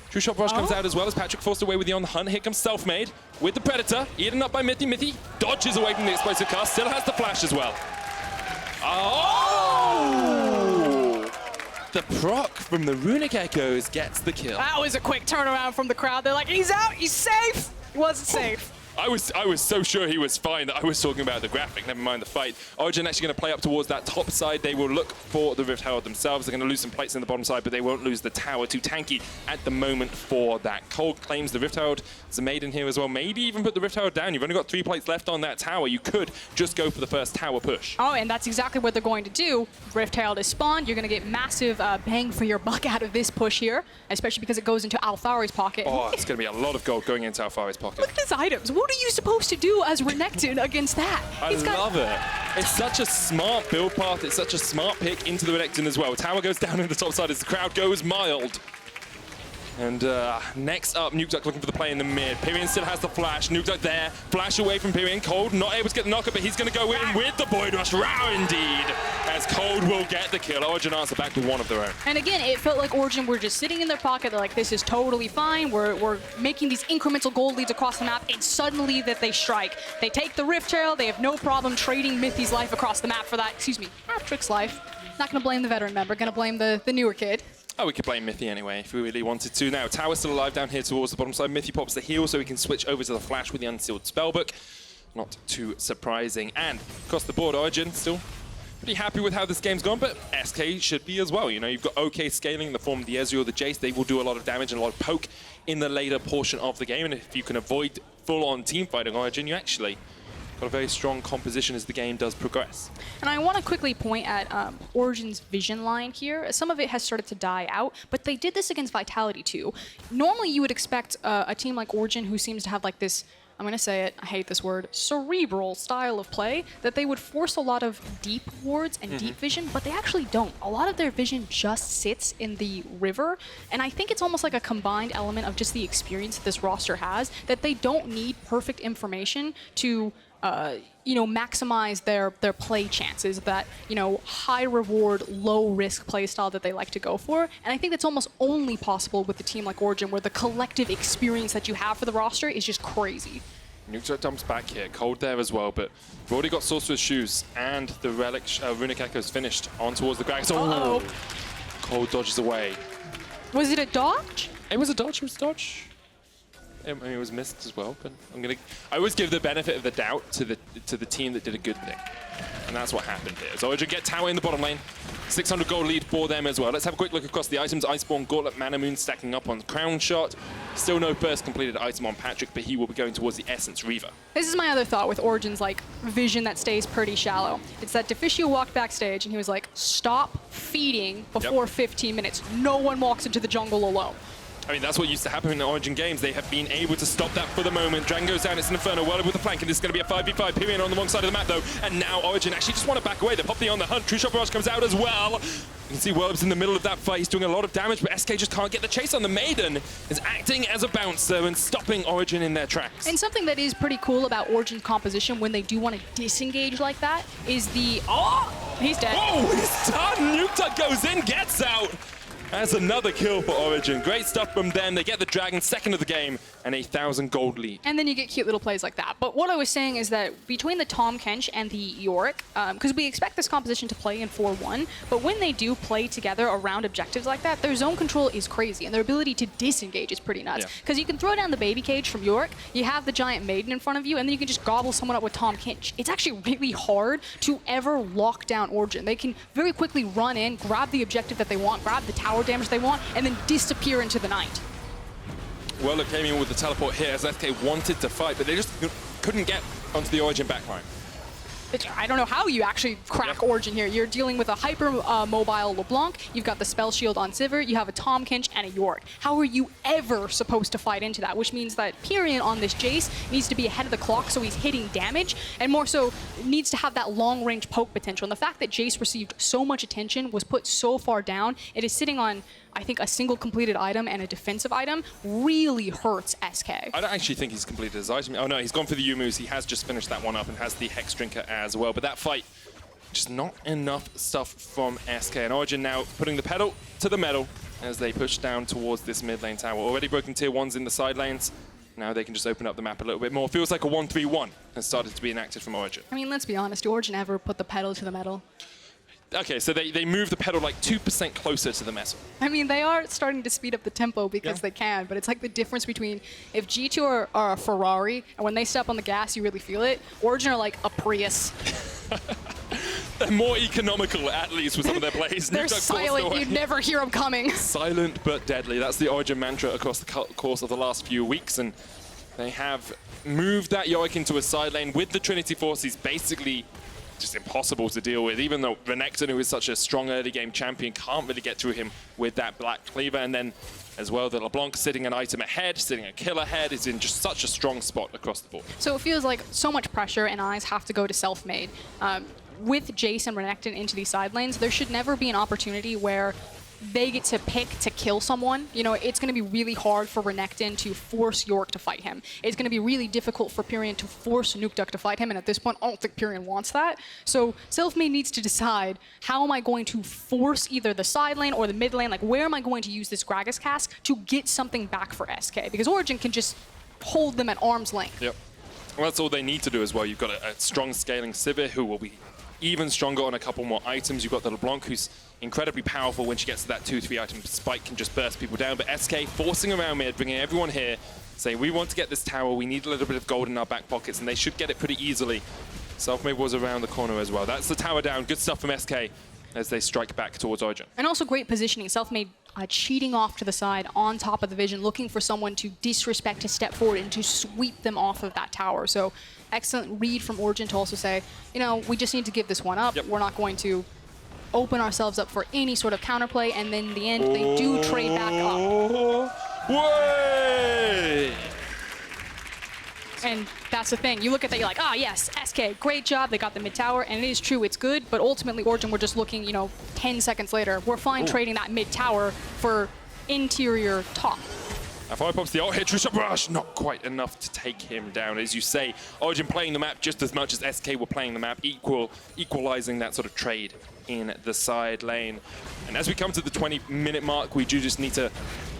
True Shot Barrage comes out as well as Patrik forced away with the on the hunt. Here comes Selfmade with the Predator. Eaten up by Mithy. Mithy dodges away from the explosive cast. Still has the flash as well. Oh! The proc from the Runic Echoes gets the kill. That was a quick turnaround from the crowd. They're like, he's out, he's safe. He wasn't safe. I was so sure he was fine that I was talking about the graphic, never mind the fight. Origen actually going to play up towards that top side. They will look for the Rift Herald themselves. They're going to lose some plates in the bottom side, but they won't lose the tower. Too tanky at the moment for that. Kold claims the Rift Herald. There's a Maiden here as well. Maybe even put the Rift Herald down. You've only got 3 plates left on that tower. You could just go for the first tower push. Oh, and that's exactly what they're going to do. Rift Herald is spawned. You're going to get massive bang for your buck out of this push here, especially because it goes into Alphari's pocket. Oh, it's going to be a lot of gold going into Alphari's pocket. Look at his items. What are you supposed to do as Renekton against that? I love it. It's such a smart build path. It's such a smart pick into the Renekton as well. Tower goes down in the top side as the crowd goes mild. And next up, Nukeduck looking for the play in the mid. Pirean still has the flash. Nukeduck there. Flash away from Pirean. Kold not able to get the knocker, but he's going to go in with the Void Rush. Wow, indeed. As Kold will get the kill. Origen answer back with one of their own. And again, it felt like Origen were just sitting in their pocket. They're like, this is totally fine. We're making these incremental gold leads across the map. And suddenly that they strike. They take the Rift Trail. They have no problem trading Mithy's life across the map for that. Excuse me, Patrick's life. Not going to blame the veteran member. Going to blame the newer kid. Oh, we could blame Mithy anyway if we really wanted to. Now, Tower's still alive down here towards the bottom side. Mithy pops the heal so he can switch over to the flash with the unsealed spellbook. Not too surprising. And across the board, Origen still pretty happy with how this game's gone, but SK should be as well. You know, you've got okay scaling in the form of the Ezreal, the Jayce. They will do a lot of damage and a lot of poke in the later portion of the game. And if you can avoid full-on team fighting Origen, you actually got a very strong composition as the game does progress. And I want to quickly point at Origen's vision line here. Some of it has started to die out, but they did this against Vitality too. Normally you would expect a team like Origen, who seems to have like this, I'm going to say it, I hate this word, cerebral style of play, that they would force a lot of deep wards and deep vision, but they actually don't. A lot of their vision just sits in the river, and I think it's almost like a combined element of just the experience that this roster has, that they don't need perfect information to you know, maximize their play chances, that, you know, high reward, low risk play style that they like to go for. And I think that's almost only possible with a team like Origen, where the collective experience that you have for the roster is just crazy. Nukeduck dumps back here. Kold there as well, but we've already got Sorcerer's Shoes and the Relic Runic Echoes finished on towards the Gragas. Oh! Kold dodges away. Was it a dodge? It was a dodge. It was a dodge. I mean, it was missed as well, but I always give the benefit of the doubt to the team that did a good thing. And that's what happened here. So Origen get tower in the bottom lane. 600 gold lead for them as well. Let's have a quick look across the items. Iceborne, Gauntlet, Mana Moon stacking up on Crownshot. Still no first completed item on Patrik, but he will be going towards the Essence Reaver. This is my other thought with Origen's like vision that stays pretty shallow. It's that Deficio walked backstage and he was like, stop feeding before 15 minutes. No one walks into the jungle alone. I mean, that's what used to happen in the Origen games. They have been able to stop that for the moment. Dragon goes down, it's an Inferno. Werlyb with the flank, and this is going to be a 5v5. Pirean on the wrong side of the map, though. And now Origen actually just want to back away. They're popping on the hunt. True Shot Barrage comes out as well. You can see Werlyb's in the middle of that fight. He's doing a lot of damage, but SK just can't get the chase on. The Maiden is acting as a bouncer and stopping Origen in their tracks. And something that is pretty cool about Origen's composition when they do want to disengage like that is the... Oh! He's dead. Oh, he's done! Nukeduck goes in, gets out! That's another kill for Origen. Great stuff from them. They get the Dragon, second of the game, and a 1,000 gold lead. And then you get cute little plays like that. But what I was saying is that between the Tahm Kench and the Yorick, because we expect this composition to play in 4-1, but when they do play together around objectives like that, their zone control is crazy, and their ability to disengage is pretty nuts. Because you can throw down the baby cage from Yorick, you have the giant Maiden in front of you, and then you can just gobble someone up with Tahm Kench. It's actually really hard to ever lock down Origen. They can very quickly run in, grab the objective that they want, grab the tower damage they want, and then disappear into the night. Werlyb came in with the teleport here as SK wanted to fight, but they just couldn't get onto the Origen backline. I don't know how you actually crack Origen here. You're dealing with a hyper-mobile LeBlanc, you've got the spell shield on Sivir, you have a Tahm Kench and a Yorick. How are you ever supposed to fight into that? Which means that Pirean on this Jayce needs to be ahead of the clock so he's hitting damage, and more so needs to have that long-range poke potential. And the fact that Jayce received so much attention, was put so far down, it is sitting on, I think, a single completed item and a defensive item, really hurts SK. I don't actually think he's completed his item. Oh no, he's gone for the Yumu's. He has just finished that one up and has the Hex Drinker as well. But that fight, just not enough stuff from SK. And Origen now putting the pedal to the metal as they push down towards this mid lane tower. Already broken tier 1s in the side lanes. Now they can just open up the map a little bit more. Feels like a 1-3-1 has started to be enacted from Origen. I mean, let's be honest, do Origen ever put the pedal to the metal? Okay, so they move the pedal like 2% closer to the metal. I mean, they are starting to speed up the tempo because they can, but it's like the difference between if G2 are a Ferrari, and when they step on the gas, you really feel it. Origen are like a Prius. They're more economical, at least, with some of their plays. They're silent. You'd never hear them coming. Silent but deadly. That's the Origen mantra across the course of the last few weeks, and they have moved that Yorick into a side lane with the Trinity Force. He's basically just impossible to deal with, even though Renekton, who is such a strong early game champion, can't really get through him with that Black Cleaver. And then as well, the LeBlanc sitting an item ahead, sitting a kill ahead, is in just such a strong spot across the board. So it feels like so much pressure and eyes have to go to Selfmade. With Jayce and Renekton into these side lanes, there should never be an opportunity where they get to pick to kill someone. You know, it's going to be really hard for Renekton to force Yorick to fight him. It's going to be really difficult for Pirean to force Nukeduck to fight him, and at this point, I don't think Pirean wants that. So Selfmade needs to decide, how am I going to force either the side lane or the mid lane? Like, where am I going to use this Gragas cast to get something back for SK? Because Origen can just hold them at arm's length. Yep. Well, that's all they need to do as well. You've got a strong scaling Sivir, who will be even stronger on a couple more items. You've got the LeBlanc, who's incredibly powerful when she gets to that 2-3 item spike, can just burst people down. But SK forcing around mid, bringing everyone here, saying we want to get this tower, we need a little bit of gold in our back pockets, and they should get it pretty easily. Selfmade was around the corner as well. That's the tower down. Good stuff from SK as they strike back towards Origen. And also great positioning. Selfmade cheating off to the side on top of the vision, looking for someone to disrespect, to step forward and to sweep them off of that tower. So excellent read from Origen to also say, you know, we just need to give this one up. We're not going to open ourselves up for any sort of counterplay, and then in the end, they do trade back up. Way! And that's the thing. You look at that, you're like, ah, yes, SK, great job. They got the mid tower, and it is true, it's good. But ultimately, Origen, we're just looking, you know, 10 seconds later, we're fine trading that mid tower for interior top. Alphari pops the ult hit, true shot rush, not quite enough to take him down. As you say, Origen playing the map just as much as SK were playing the map, equalizing that sort of trade in the side lane. And as we come to the 20-minute mark, we do just need to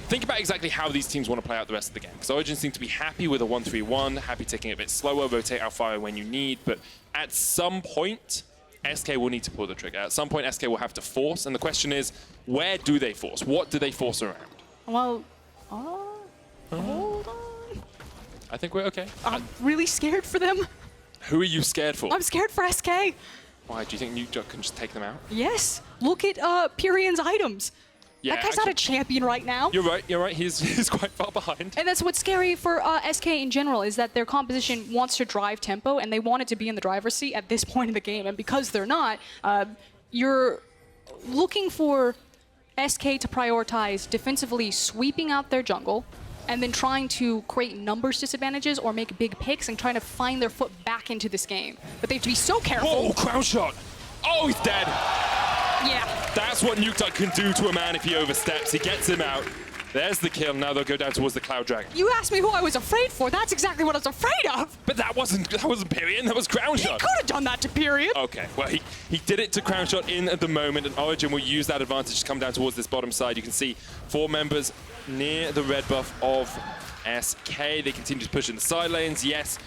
think about exactly how these teams want to play out the rest of the game. Because Origen seem to be happy with a 1-3-1, happy taking it a bit slower, rotate Alphari when you need, but at some point, SK will need to pull the trigger. At some point, SK will have to force, and the question is, where do they force? What do they force around? Well, hold on. I think we're okay. I'm really scared for them. Who are you scared for? I'm scared for SK. Why? Do you think Nukeduck can just take them out? Yes. Look at Pirean's items. Yeah, that guy's not a champion right now. You're right. He's quite far behind. And that's what's scary for SK in general, is that their composition wants to drive tempo, and they want it to be in the driver's seat at this point in the game. And because they're not, you're looking for SK to prioritize defensively sweeping out their jungle, and then trying to create numbers disadvantages or make big picks and trying to find their foot back into this game. But they have to be so careful. Oh, Crownshot! Oh, he's dead! Yeah. That's what Nukeduck can do to a man if he oversteps. He gets him out. There's the kill. Now they'll go down towards the Cloud Dragon. You asked me who I was afraid for. That's exactly what I was afraid of. But that wasn't Pirean. That was Crownshot. He could have done that to Pirean. Okay, well, he did it to Crownshot in at the moment, and Origen will use that advantage to come down towards this bottom side. You can see 4 members near the red buff of SK. They continue to push in the side lanes. Yes,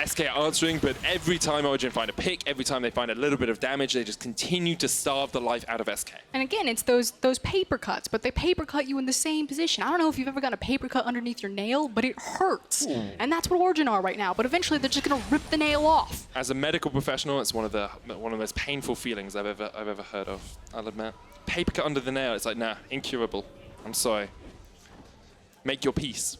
SK are answering, but every time Origen find a pick, every time they find a little bit of damage, they just continue to starve the life out of SK. And again, it's those paper cuts, but they paper cut you in the same position. I don't know if you've ever gotten a paper cut underneath your nail, but it hurts. Ooh. And that's what Origen are right now. But eventually, they're just gonna rip the nail off. As a medical professional, it's one of the most painful feelings I've ever heard of. I'll admit. Paper cut under the nail. It's like, nah, incurable. I'm sorry. Make your peace.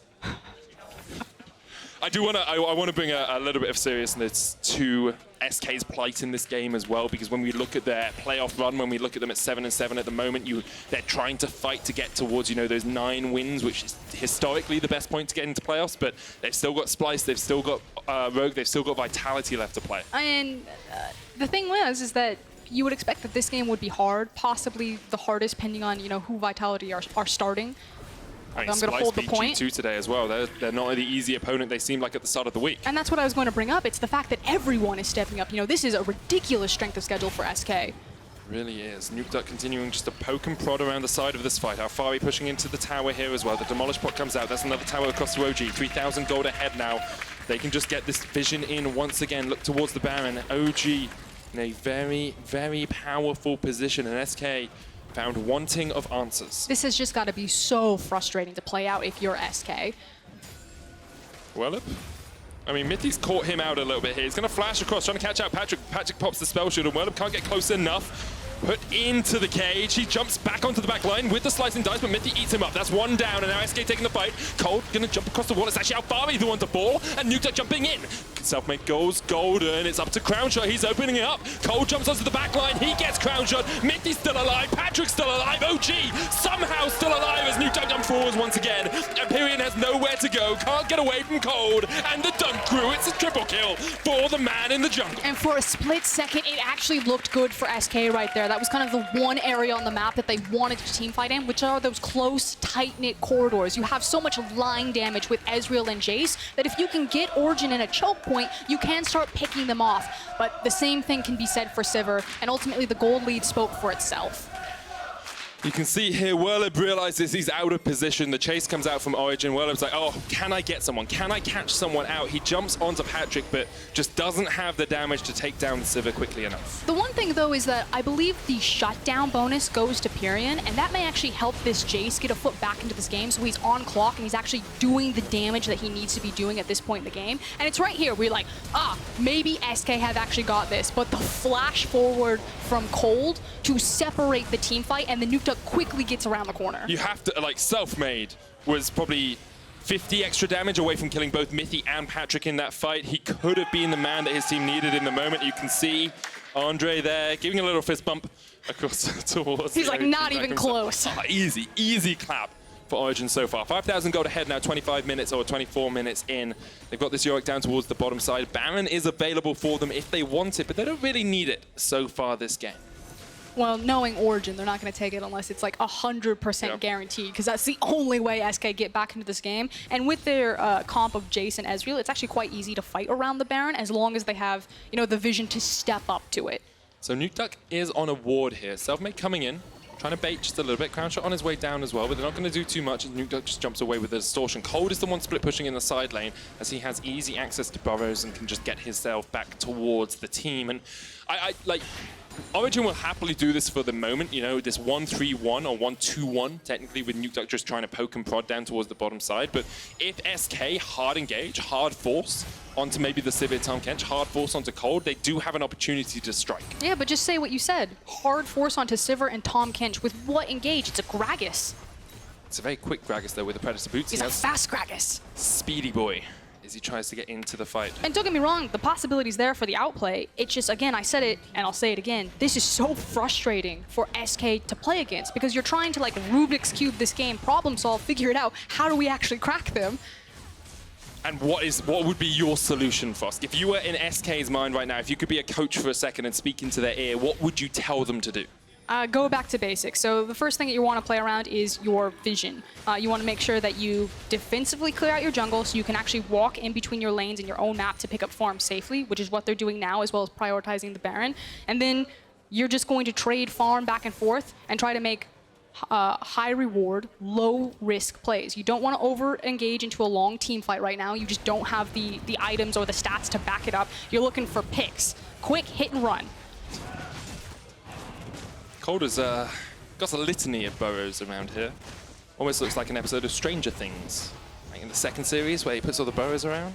I want to bring a little bit of seriousness to SK's plight in this game as well, because when we look at their playoff run, when we look at them at 7-7 at the moment, they're trying to fight to get towards, you know, those 9 wins, which is historically the best point to get into playoffs, but they've still got Splice, they've still got Rogue, they've still got Vitality left to play. And the thing is that you would expect that this game would be hard, possibly the hardest, depending on, you know, who Vitality are starting. I mean, I'm going to hold the point. G2 today as well. They're not the easy opponent they seemed like at the start of the week. And that's what I was going to bring up. It's the fact that everyone is stepping up. You know, this is a ridiculous strength of schedule for SK. It really is. Nukeduck continuing just to poke and prod around the side of this fight. Alphari pushing into the tower here as well. The Demolish Pot comes out. That's another tower across the OG. 3,000 gold ahead now. They can just get this vision in once again. Look towards the Baron. OG in a very, very powerful position, and SK found wanting of answers. This has just got to be so frustrating to play out if you're SK. Werlyb? I mean, Mithy's caught him out a little bit here. He's going to flash across, trying to catch out Patrik. Patrik pops the spell shield, and Werlyb can't get close enough. Put into the cage. He jumps back onto the back line with the slicing dice, but Mithy eats him up. That's one down, and now SK taking the fight. Kold going to jump across the wall. It's actually Alphari the one to fall, and Nukeduck jumping in. Selfmade goes golden. It's up to Crownshot. He's opening it up. Kold jumps onto the back line. He gets Crownshot. Mithy's still alive. Patrik's still alive. OG somehow still alive as Nukeduck jumps forwards once again. And Pirean has nowhere to go. Can't get away from Kold. And the dunk crew. It's a triple kill for the man in the jungle. And for a split second, it actually looked good for SK right there. That was kind of the one area on the map that they wanted to teamfight in, which are those close, tight-knit corridors. You have so much line damage with Ezreal and Jayce that if you can get Origen in a choke point, you can start picking them off. But the same thing can be said for Sivir, and ultimately the gold lead spoke for itself. You can see here, Werlyb realizes he's out of position. The chase comes out from Origen. Werlyb's like, oh, can I get someone? Can I catch someone out? He jumps onto Patrik, but just doesn't have the damage to take down the Sivir quickly enough. The one thing, though, is that I believe the shutdown bonus goes to Pirean, and that may actually help this Jayce get a foot back into this game, so he's on clock, and he's actually doing the damage that he needs to be doing at this point in the game. And it's right here, we're like, maybe SK have actually got this, but the flash forward from Kold to separate the team fight, and the Nukeduck quickly gets around the corner. You have to, like, Selfmade was probably 50 extra damage away from killing both Mithy and Patrik in that fight. He could have been the man that his team needed in the moment. You can see Andre there giving a little fist bump across towards. He's like, not even close. Easy, easy clap for Origen so far. 5,000 gold ahead now, 25 minutes or 24 minutes in. They've got this Yorick down towards the bottom side. Baron is available for them if they want it, but they don't really need it so far this game. Well, knowing Origen, they're not going to take it unless it's like 100% guaranteed, because that's the only way SK get back into this game. And with their comp of Jayce and Ezreal, it's actually quite easy to fight around the Baron as long as they have, you know, the vision to step up to it. So Nukeduck is on a ward here. Selfmade coming in, trying to bait just a little bit. Crownshot on his way down as well, but they're not going to do too much as Nukeduck just jumps away with the distortion. Kold is the one split pushing in the side lane as he has easy access to burrows and can just get himself back towards the team. And I like, Origen will happily do this for the moment, you know, this 1-3-1 or 1-2-1, technically, with Nukeduck just trying to poke and prod down towards the bottom side. But if SK hard engage, hard force onto maybe the Sivir Tahm Kench, hard force onto Kold, they do have an opportunity to strike. Yeah, but just say what you said. Hard force onto Sivir and Tahm Kench. With what engage? It's a Gragas. It's a very quick Gragas, though, with the Predator boots. He's a fast Gragas. Speedy boy as he tries to get into the fight. And don't get me wrong, the possibility's there for the outplay. It's just, again, I said it, and I'll say it again, this is so frustrating for SK to play against, because you're trying to, like, Rubik's Cube this game, problem solve, figure it out. How do we actually crack them? And what would be your solution, Frosk? If you were in SK's mind right now, if you could be a coach for a second and speak into their ear, what would you tell them to do? Go back to basics. So the first thing that you want to play around is your vision. You want to make sure that you defensively clear out your jungle so you can actually walk in between your lanes and your own map to pick up farm safely, which is what they're doing now, as well as prioritizing the Baron. And then you're just going to trade farm back and forth and try to make high reward, low risk plays. You don't want to over engage into a long team fight right now. You just don't have the items or the stats to back it up. You're looking for picks. Quick hit and run. Kold has got a litany of burrows around here. Almost looks like an episode of Stranger Things. Like in the second series where he puts all the burrows around.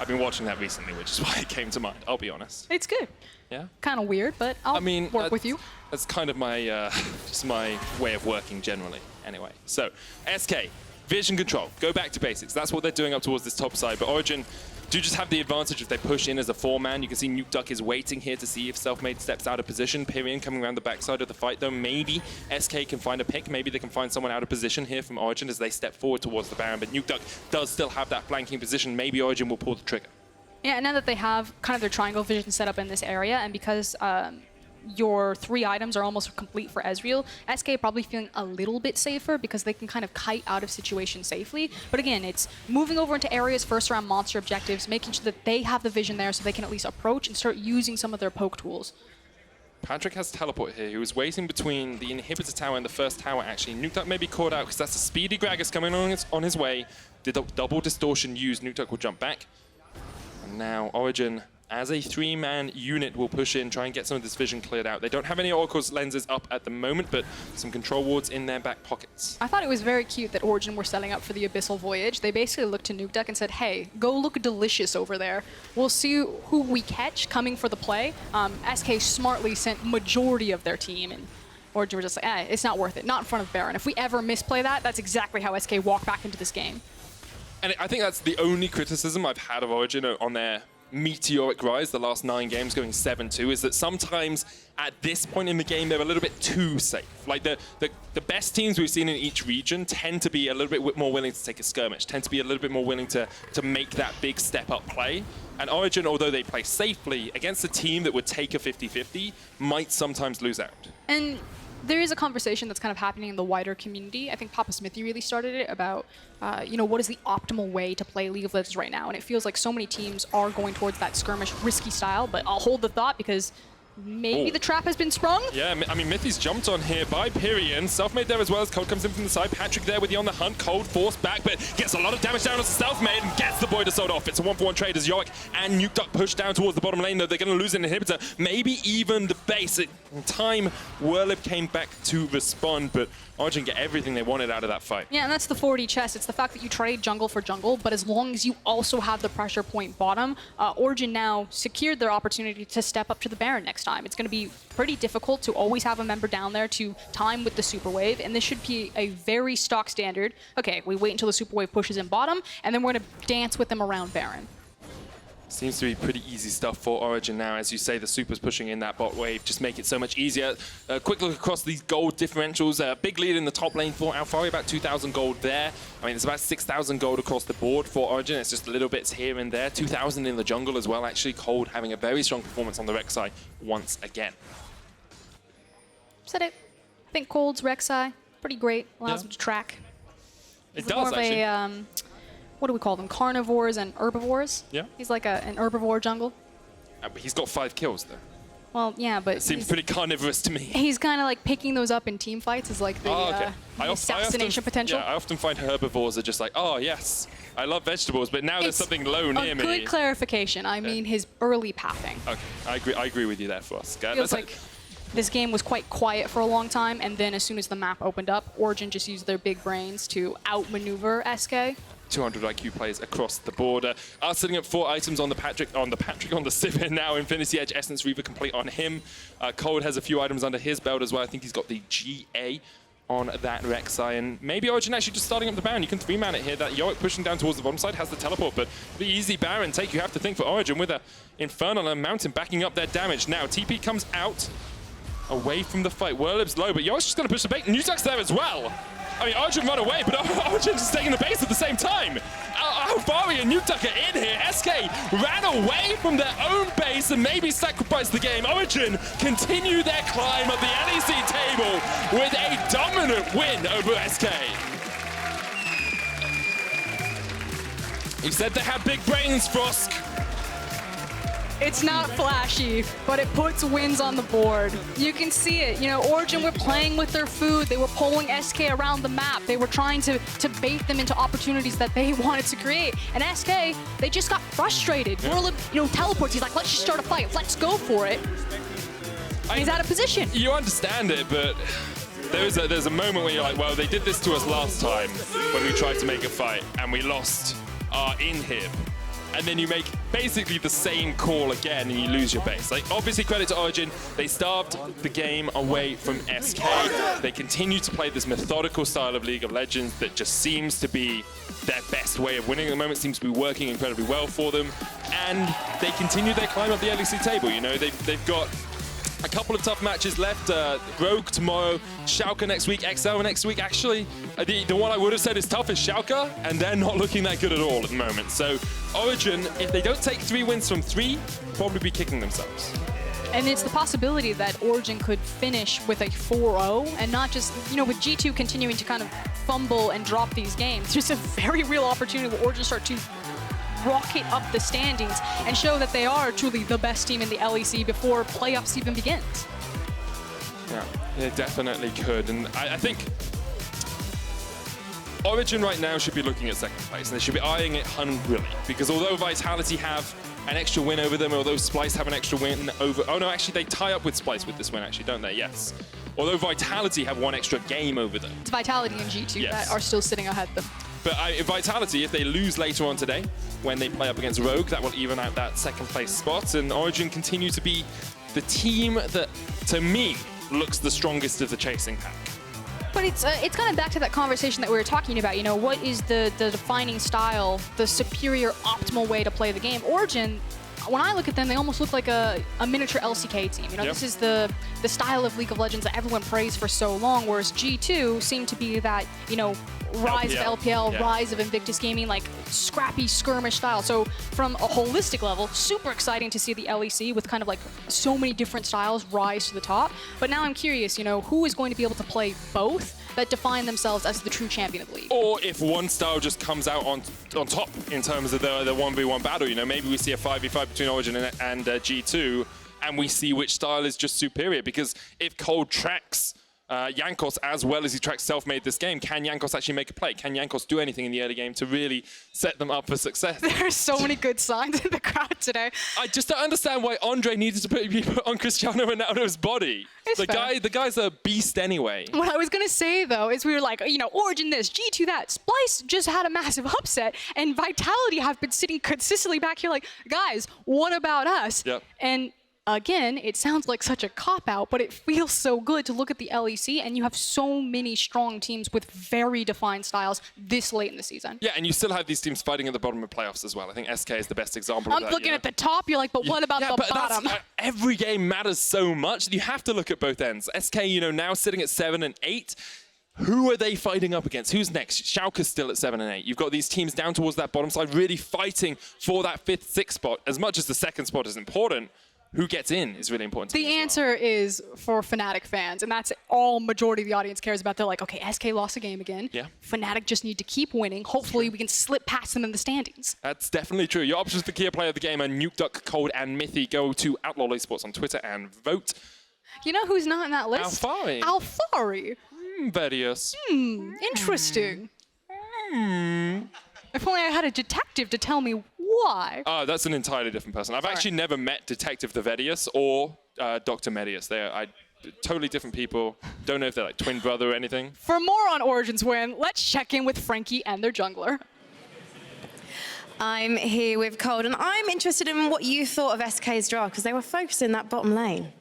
I've been watching that recently, which is why it came to mind, I'll be honest. It's good. Yeah? Kind of weird, but I'll work with you. That's kind of my, just my way of working generally. Anyway, so SK, vision control, go back to basics. That's what they're doing up towards this top side, but Origen do just have the advantage if they push in as a four-man. You can see Nukeduck is waiting here to see if Selfmade steps out of position. Pirean coming around the backside of the fight, though. Maybe SK can find a pick. Maybe they can find someone out of position here from Origen as they step forward towards the Baron. But Nukeduck does still have that flanking position. Maybe Origen will pull the trigger. Yeah, now that they have kind of their triangle vision set up in this area, and because your 3 items are almost complete for Ezreal, SK probably feeling a little bit safer because they can kind of kite out of situations safely. But again, it's moving over into areas first around monster objectives, making sure that they have the vision there so they can at least approach and start using some of their poke tools. Patrik has teleport here. He was waiting between the inhibitor tower and the first tower, actually. Nukeduck may be caught out because that's a speedy Gragas coming on his way. The double distortion used, Nukeduck will jump back. And now Origen as a three-man unit will push in, try and get some of this vision cleared out. They don't have any Oracle's lenses up at the moment, but some control wards in their back pockets. I thought it was very cute that Origen were setting up for the Abyssal Voyage. They basically looked to Nukeduck and said, hey, go look delicious over there. We'll see who we catch coming for the play. SK smartly sent majority of their team, and Origen were just like, it's not worth it. Not in front of Baron. If we ever misplay that, that's exactly how SK walk back into this game. And I think that's the only criticism I've had of Origen on their meteoric rise, the last 9 games going 7-2, is that sometimes at this point in the game they're a little bit too safe. Like the best teams we've seen in each region tend to be a little bit more willing to take a skirmish, tend to be a little bit more willing to make that big step up play. And Origen, although they play safely against a team that would take a 50-50, might sometimes lose out. And there is a conversation that's kind of happening in the wider community. I think Papa Mithy really started it about, what is the optimal way to play League of Legends right now? And it feels like so many teams are going towards that skirmish, risky style, but I'll hold the thought because maybe the trap has been sprung? Yeah, I mean, Mithy's jumped on here by Pirean. Selfmade there as well as Kold comes in from the side. Patrik there with you on the hunt. Kold forced back, but gets a lot of damage down on Selfmade and gets the Void of SK off. It's a 1-for-1 trade as Yorick and Nukeduck push down towards the bottom lane, though they're going to lose an inhibitor. Maybe even the base. In time, Werlyb came back to respond, but Origen get everything they wanted out of that fight. Yeah, and that's the 4D chess. It's the fact that you trade jungle for jungle, but as long as you also have the pressure point bottom, Origen now secured their opportunity to step up to the Baron next time. It's going to be pretty difficult to always have a member down there to time with the super wave, and this should be a very stock standard. Okay, we wait until the super wave pushes in bottom, and then we're going to dance with them around Baron. Seems to be pretty easy stuff for Origen now. As you say, the supers pushing in that bot wave just make it so much easier. Quick look across these gold differentials. Big lead in the top lane for Alphari, about 2,000 gold there. I mean, it's about 6,000 gold across the board for Origen. It's just little bits here and there. 2,000 in the jungle as well, actually. Kold having a very strong performance on the Rek'Sai once again. Said it. I think Kold's Rek'Sai, pretty great. Allows him to track. It does, actually. What do we call them? Carnivores and herbivores? Yeah. He's like an herbivore jungle. But he's got 5 kills, though. Well, yeah, but it seems pretty carnivorous to me. He's kind of like picking those up in team fights as like the, the assassination potential. Yeah, I often find herbivores are just like, oh, yes, I love vegetables, but now there's something low near me. Good clarification. I mean his early pathing. Okay, I agree with you there, Frosk. Feels like this game was quite quiet for a long time, and then as soon as the map opened up, Origen just used their big brains to outmaneuver SK. 200 IQ plays across the board. Setting up 4 items on the Patrik, on the Sivir now. Infinity Edge, Essence Reaver complete on him. Kold has a few items under his belt as well. I think he's got the GA on that Rek'Sai, and maybe Origen actually just starting up the Baron. You can 3-man it here. That Yorick pushing down towards the bottom side has the teleport, but the easy Baron take you have to think for Origen with a Infernal and Mountain backing up their damage. Now TP comes out away from the fight. Werlyb's low, but Yorick's just going to push the bait. Nukeduck's there as well. I mean, Origen run away, but Origen's just taking the base at the same time. Alphari and Nukeduck are in here. SK ran away from their own base and maybe sacrificed the game. Origen continue their climb up the LEC table with a dominant win over SK. He said they had big brains, Frosk. It's not flashy, but it puts wins on the board. You can see it. You know, Origen were playing with their food. They were pulling SK around the map. They were trying to bait them into opportunities that they wanted to create. And SK, they just got frustrated. Werlyb, teleports. He's like, let's just start a fight. Let's go for it. He's out of position. You understand it, but there's a moment where you're like, well, they did this to us last time when we tried to make a fight and we lost our inhib. And then you make basically the same call again and you lose your base. Like, obviously credit to Origen, they starved the game away from SK. They continue to play this methodical style of League of Legends that just seems to be their best way of winning at the moment, seems to be working incredibly well for them. And they continue their climb up the LEC table. You know, they've got a couple of tough matches left. Rogue tomorrow, Schalke next week, XL next week. Actually, the one I would have said is tough is Schalke, and they're not looking that good at all at the moment. So Origen, if they don't take 3 wins from 3, probably be kicking themselves. And it's the possibility that Origen could finish with a 4-0 and not just, with G2 continuing to kind of fumble and drop these games. There's a very real opportunity where Origen start to rocket up the standings and show that they are truly the best team in the LEC before playoffs even begins. Yeah, they definitely could. And I think Origen right now should be looking at second place, and they should be eyeing it hungrily, because although Vitality have an extra win over them, although Splyce have an extra win over... Oh, no, actually, they tie up with Splyce with this win, actually, don't they? Yes. Although Vitality have one extra game over them. It's Vitality and G2 that are still sitting ahead of them. But Vitality, if they lose later on today, when they play up against Rogue, that will even out that second place spot. And Origen continue to be the team that, to me, looks the strongest of the chasing pack. But it's kind of back to that conversation that we were talking about. You know, what is the defining style, the superior, optimal way to play the game? Origen, when I look at them, they almost look like a miniature LCK team. You know, this is the style of League of Legends that everyone praised for so long, whereas G2 seemed to be that, you know, rise of LPL, rise of Invictus Gaming, like scrappy skirmish style. So from a holistic level, super exciting to see the LEC with kind of like so many different styles rise to the top. But now I'm curious, you know, who is going to be able to play both that define themselves as the true champion of the league? Or if one style just comes out on top in terms of the 1v1 battle, you know, maybe we see a 5v5 between Origen and G2, and we see which style is just superior. Because if Kold tracks Jankos as well as he tracks Selfmade this game, can Jankos actually make a play? Can Jankos do anything in the early game to really set them up for success? There are so many good signs in the crowd today. I just don't understand why Andre needed to be put on Cristiano Ronaldo's body. The guy's a beast anyway. What I was going to say, though, is we were like, you know, Origen this, G2 that. Splyce just had a massive upset, and Vitality have been sitting consistently back here like, guys, what about us? Yep. And again, it sounds like such a cop-out, but it feels so good to look at the LEC, and you have so many strong teams with very defined styles this late in the season. Yeah, and you still have these teams fighting at the bottom of playoffs as well. I think SK is the best example of that. I'm looking at the top, you're like, but what about the bottom? Every game matters so much. You have to look at both ends. SK, you know, now sitting at 7 and 8. Who are they fighting up against? Who's next? Schalke's still at 7 and 8. You've got these teams down towards that bottom side really fighting for that 5th, 6th spot. As much as the 2nd spot is important, who gets in is really important to me. The answer is for Fnatic fans, and that's all majority of the audience cares about. They're like, okay, SK lost a game again. Yeah. Fnatic just need to keep winning. Hopefully we can slip past them in the standings. That's definitely true. Your options for key player of the game are Nukeduck, Kold, and Mithy. Go to Outlaw Esports on Twitter and vote. You know who's not in that list? Alphari. Alphari. Vedius. Interesting. If only I had a detective to tell me why. Oh, that's an entirely different person. I've actually never met Detective the Vedius or Dr. Medius. They are totally different people. Don't know if they're like twin brother or anything. For more on Origen's win, let's check in with Frankie and their jungler. I'm here with Kold, and I'm interested in what you thought of SK's draw, because they were focusing that bottom lane.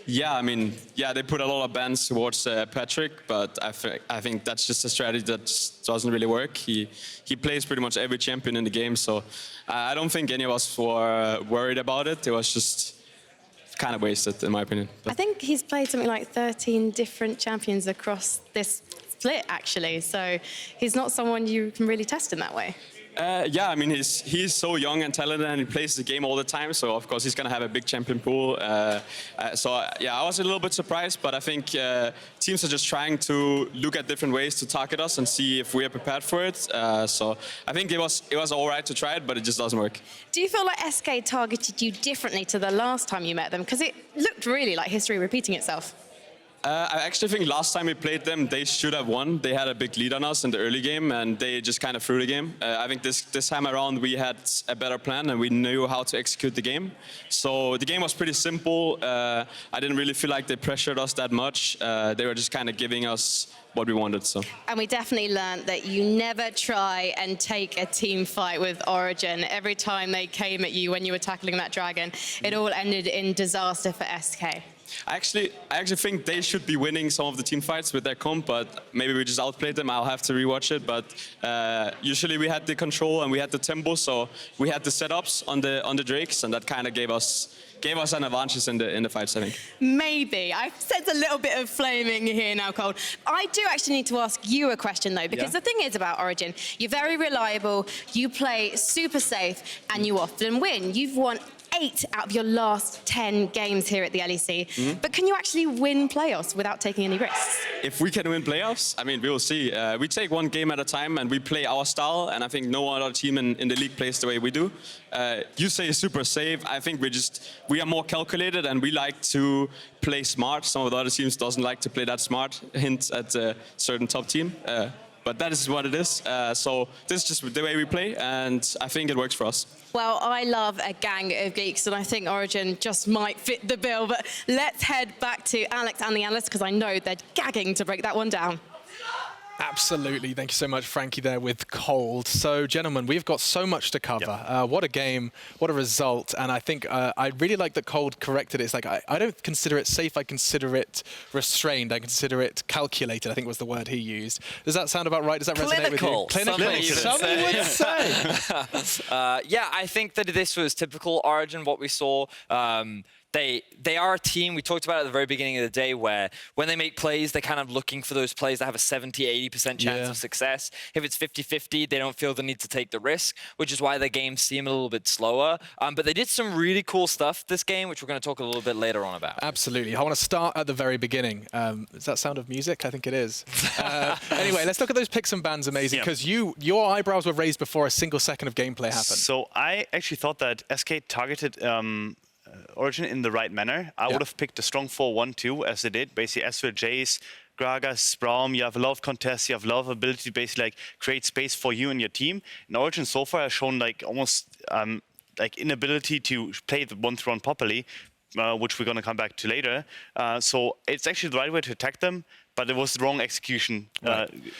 Yeah, I mean, yeah, they put a lot of bans towards Patrik, but I think that's just a strategy that doesn't really work. He plays pretty much every champion in the game, so I don't think any of us were worried about it. It was just kind of wasted, in my opinion. But I think he's played something like 13 different champions across this split, actually, so he's not someone you can really test in that way. Yeah, I mean, he's so young and talented, and he plays the game all the time. So of course he's gonna have a big champion pool. So yeah, I was a little bit surprised, but I think teams are just trying to look at different ways to target us and see if we are prepared for it. So I think it was all right to try it, but it just doesn't work. Do you feel like SK targeted you differently to the last time you met them? Because it looked really like history repeating itself. I actually think last time we played them, they should have won. They had a big lead on us in the early game, and they just kind of threw the game. I think this time around, we had a better plan, and we knew how to execute the game. So the game was pretty simple. I didn't really feel like they pressured us that much. They were just kind of giving us what we wanted. So. And we definitely learned that you never try and take a team fight with Origen. Every time they came at you when you were tackling that dragon, it all ended in disaster for SK. I actually think they should be winning some of the team fights with their comp, but maybe we just outplayed them. I'll have to rewatch it, but usually we had the control and we had the tempo, so we had the setups on the Drakes, and that kind of gave us an advantage in the fights, I think. Maybe. I've said a little bit of flaming here now, Kold. I do actually need to ask you a question, though, because the thing is about Origen, you're very reliable, you play super safe, and you often win. You've won 8 out of your last 10 games here at the LEC. But can you actually win playoffs without taking any risks? If we can win playoffs, I mean, we will see. We take one game at a time and we play our style, and I think no other team in the league plays the way we do. You say super safe. I think we are more calculated, and we like to play smart. Some of the other teams doesn't like to play that smart. Hint at a certain top team. but that is what it is. So this is just the way we play, and I think it works for us. Well, I love a gang of geeks, and I think Origen just might fit the bill. But let's head back to Alex and the Analyst, because I know they're gagging to break that one down. Absolutely. Thank you so much, Frankie, there with Kold. So, gentlemen, we've got so much to cover. What a game, what a result. And I think I really like that Kold corrected it. It's like, I don't consider it safe, I consider it restrained, I consider it calculated, I think was the word he used. Does that sound about right? Does that resonate with you? Clinical. Some would say. Yeah, I think that this was typical Origen, what we saw. They are a team, we talked about at the very beginning of the day, where when they make plays, they're kind of looking for those plays that have a 70-80% chance of success. If it's 50-50, they don't feel the need to take the risk, which is why their games seem a little bit slower. But they did some really cool stuff this game, which we're going to talk a little bit later on about. Absolutely. I want to start at the very beginning. Is that Sound of Music? I think it is. Anyway, let's look at those picks and bans, amazing, because your eyebrows were raised before a single second of gameplay happened. So I actually thought that SK targeted Origen in the right manner. I would have picked a strong 4-1-2 as they did. Basically, Ezreal, Jayce, Gragas, Braum. You have a lot of contests. You have a lot of ability to basically like create space for you and your team. And Origen so far has shown like almost like inability to play the 1-3-1 properly, which we're going to come back to later. So it's actually the right way to attack them, but it was the wrong execution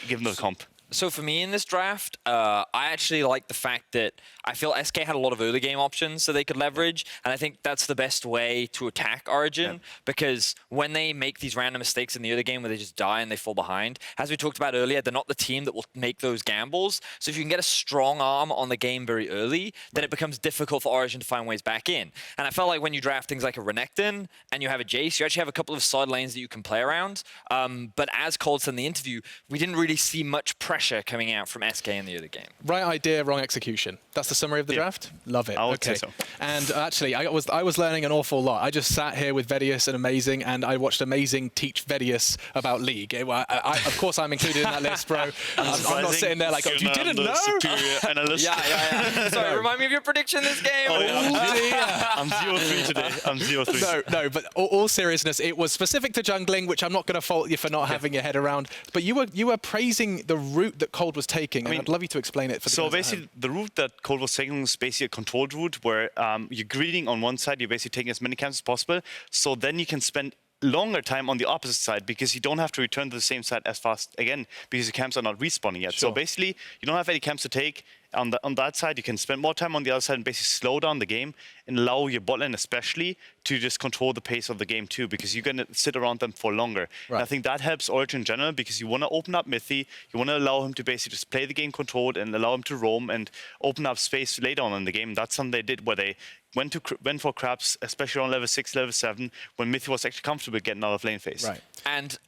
given the comp. So for me in this draft, I actually like the fact that I feel SK had a lot of early game options that they could leverage, and I think that's the best way to attack Origen, because when they make these random mistakes in the early game where they just die and they fall behind, as we talked about earlier, they're not the team that will make those gambles. So if you can get a strong arm on the game very early, then it becomes difficult for Origen to find ways back in. And I felt like when you draft things like a Renekton and you have a Jayce, you actually have a couple of side lanes that you can play around. But as Kold said in the interview, we didn't really see much pressure coming out from SK in the other game. Right idea, wrong execution. That's the summary of the draft? Love it. I would say so. And actually, I was learning an awful lot. I just sat here with Vedius and Amazing, and I watched Amazing teach Vedius about League. Of course, I'm included in that list, bro. I'm not sitting there like, oh, you didn't know? Superior analyst. Yeah. Sorry, remind me of your prediction this game. Oh, yeah. I'm 0-3 today. I'm 0-3. No, but all seriousness, it was specific to jungling, which I'm not going to fault you for not having your head around. But you were praising the route that Kold was taking, and I'd love you to explain it for the So basically, the route that Kold was taking was basically a controlled route where you're greeding on one side, you're basically taking as many camps as possible, so then you can spend longer time on the opposite side because you don't have to return to the same side as fast again because the camps are not respawning yet. Sure. So basically, you don't have any camps to take. On that side, you can spend more time on the other side and basically slow down the game and allow your bot lane especially to just control the pace of the game too, because you're going to sit around them for longer. Right. And I think that helps Origen in general because you want to open up Mithy, you want to allow him to basically just play the game controlled and allow him to roam and open up space later on in the game. That's something they did where they went for crabs, especially around level 6, level 7, when Mithy was actually comfortable getting out of lane phase. Right. And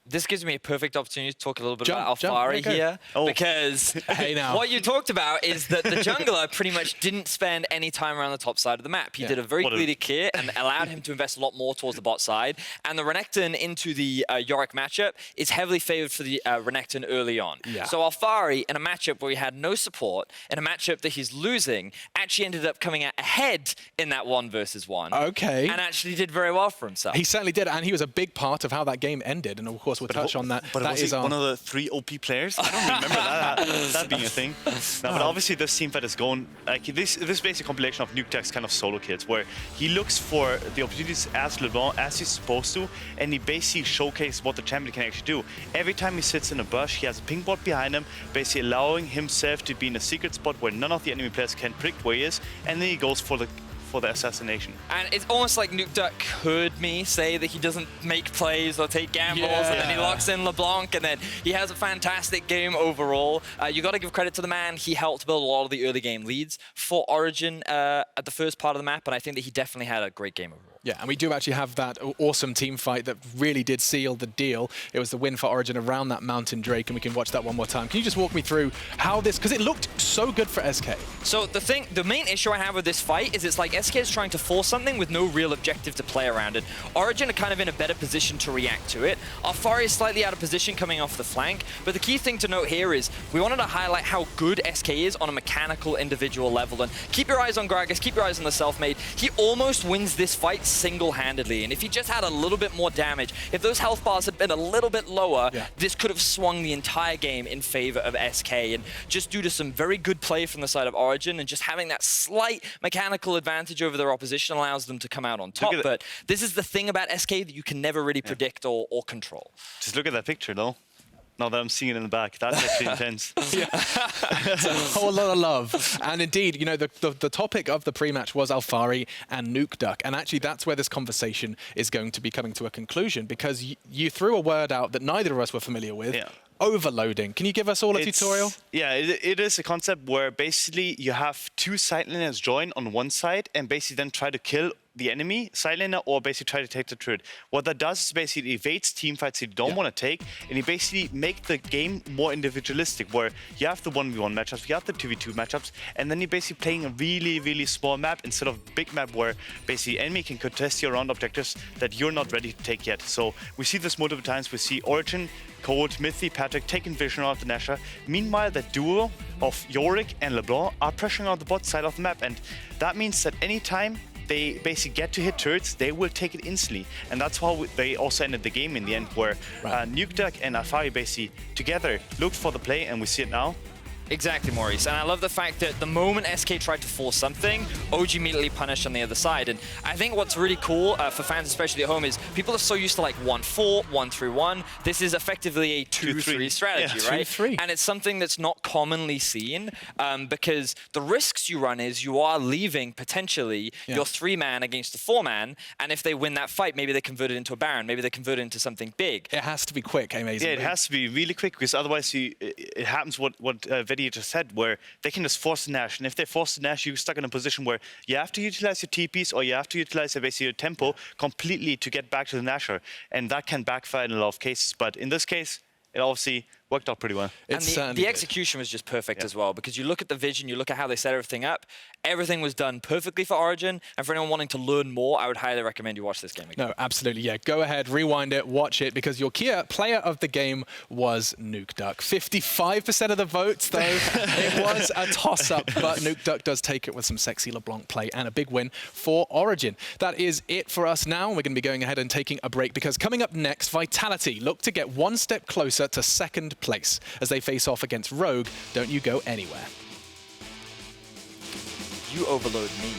this gives me a perfect opportunity to talk a little bit about Alphari here, because what you talked about is that the jungler pretty much didn't spend any time around the top side of the map. He did a very greedy kit and allowed him to invest a lot more towards the bot side. And the Renekton into the Yorick matchup is heavily favored for the Renekton early on. Yeah. So Alphari, in a matchup where he had no support, in a matchup that he's losing, actually ended up coming out ahead in that 1 versus 1. Okay. And actually did very well for himself. He certainly did, and he was a big part of how that game ended. And of course, we'll touch on that. But that was he one of the 3 OP players? I don't remember that being a thing. No, but obviously this team fight is going like this is basically a compilation of Nukeduck's kind of solo kills where he looks for the opportunities as LeBlanc as he's supposed to, and he basically showcases what the champion can actually do. Every time he sits in a bush, he has a ping bot behind him, basically allowing himself to be in a secret spot where none of the enemy players can predict where he is, and then he goes for the assassination. And it's almost like Nukeduck heard me say that he doesn't make plays or take gambles, and then he locks in LeBlanc, and then he has a fantastic game overall. You got to give credit to the man. He helped build a lot of the early game leads for Origen at the first part of the map, and I think that he definitely had a great game overall. Yeah, and we do actually have that awesome team fight that really did seal the deal. It was the win for Origen around that Mountain Drake, and we can watch that one more time. Can you just walk me through how this, because it looked so good for SK. So the main issue I have with this fight is it's like SK is trying to force something with no real objective to play around it. Origen are kind of in a better position to react to it. Alphari is slightly out of position coming off the flank, but the key thing to note here is we wanted to highlight how good SK is on a mechanical individual level, and keep your eyes on Gragas, keep your eyes on the Selfmade. He almost wins this fight single-handedly. And if he just had a little bit more damage, if those health bars had been a little bit lower, this could have swung the entire game in favor of SK. And just due to some very good play from the side of Origen and just having that slight mechanical advantage over their opposition allows them to come out on top. But this is the thing about SK that you can never really predict or control. Just look at that picture, though. Now that I'm seeing it in the back, that's actually intense. It's a whole lot of love. And indeed, you know, the topic of the pre-match was Alphari and Nukeduck. And actually, that's where this conversation is going to be coming to a conclusion, because you threw a word out that neither of us were familiar with. Overloading. Can you give us all a tutorial? Yeah, it is a concept where basically you have two sideliners join on one side and basically then try to kill the enemy sideliner or basically try to take the turret. What that does is basically evades team fights you don't want to take, and you basically make the game more individualistic, where you have the 1v1 matchups, you have the 2v2 matchups, and then you're basically playing a really, really small map instead of big map where basically enemy can contest your round objectives that you're not ready to take yet. So we see this multiple times. We see Origen, Kold, Mithy, Patrik taking vision out of the Nashor. Meanwhile, that duo of Yorick and LeBlanc are pressuring on the bot side of the map, and that means that anytime they basically get to hit turrets, they will take it instantly. And that's how they also ended the game in the end, where Nukeduck and Alphari basically together looked for the play, and we see it now. Exactly, Maurice. And I love the fact that the moment SK tried to force something, OG immediately punished on the other side. And I think what's really cool for fans, especially at home, is people are so used to like 1-4, 1-3-1. This is effectively a 2-3 strategy, right? 2-3. And it's something that's not commonly seen because the risks you run is you are leaving potentially your 3-man against the 4-man. And if they win that fight, maybe they convert it into a Baron, maybe they convert it into something big. It has to be quick, amazing. Yeah, it has to be really quick, because otherwise it happens what Vedius just said, where they can just force the Nash, and if they force the Nash, you're stuck in a position where you have to utilize your TPs or you have to utilize basically your tempo completely to get back to the Nashor, and that can backfire in a lot of cases. But in this case, it obviously worked out pretty well. And the execution was just perfect as well, because you look at the vision, you look at how they set everything up, everything was done perfectly for Origen, and for anyone wanting to learn more, I would highly recommend you watch this game again. No, absolutely, yeah. Go ahead, rewind it, watch it, because your key player of the game was Nukeduck. 55% of the votes, though. It was a toss-up, but Nukeduck does take it with some sexy LeBlanc play and a big win for Origen. That is it for us now. We're going to be going ahead and taking a break, because coming up next, Vitality look to get one step closer to second place as they face off against Rogue. Don't you go anywhere. You overload me.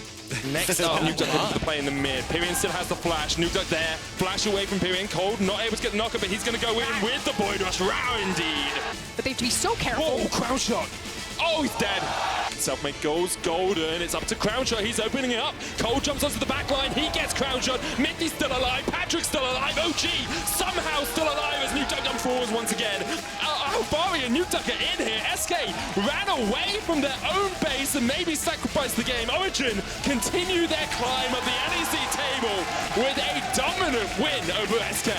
Next up, Nukeduck looking to play in the mid. Pirean still has the flash. Nukeduck there. Flash away from Pirean. Kold not able to get the knocker, but he's going to go in with the Void Rush. Wow, indeed. But they have to be so careful. Whoa, Crownshot. Oh, he's dead. Selfmade goes golden. It's up to Crownshot. He's opening it up. Kold jumps onto the back line. He gets Crownshot. Mithy's still alive. Patrik's still alive. OG somehow still alive as Nukeduck jumps forwards once again. Alphari and Nukeduck are in here. SK ran away from their own base and maybe sacrificed the game. Origen continue their climb up the LEC table with a dominant win over SK.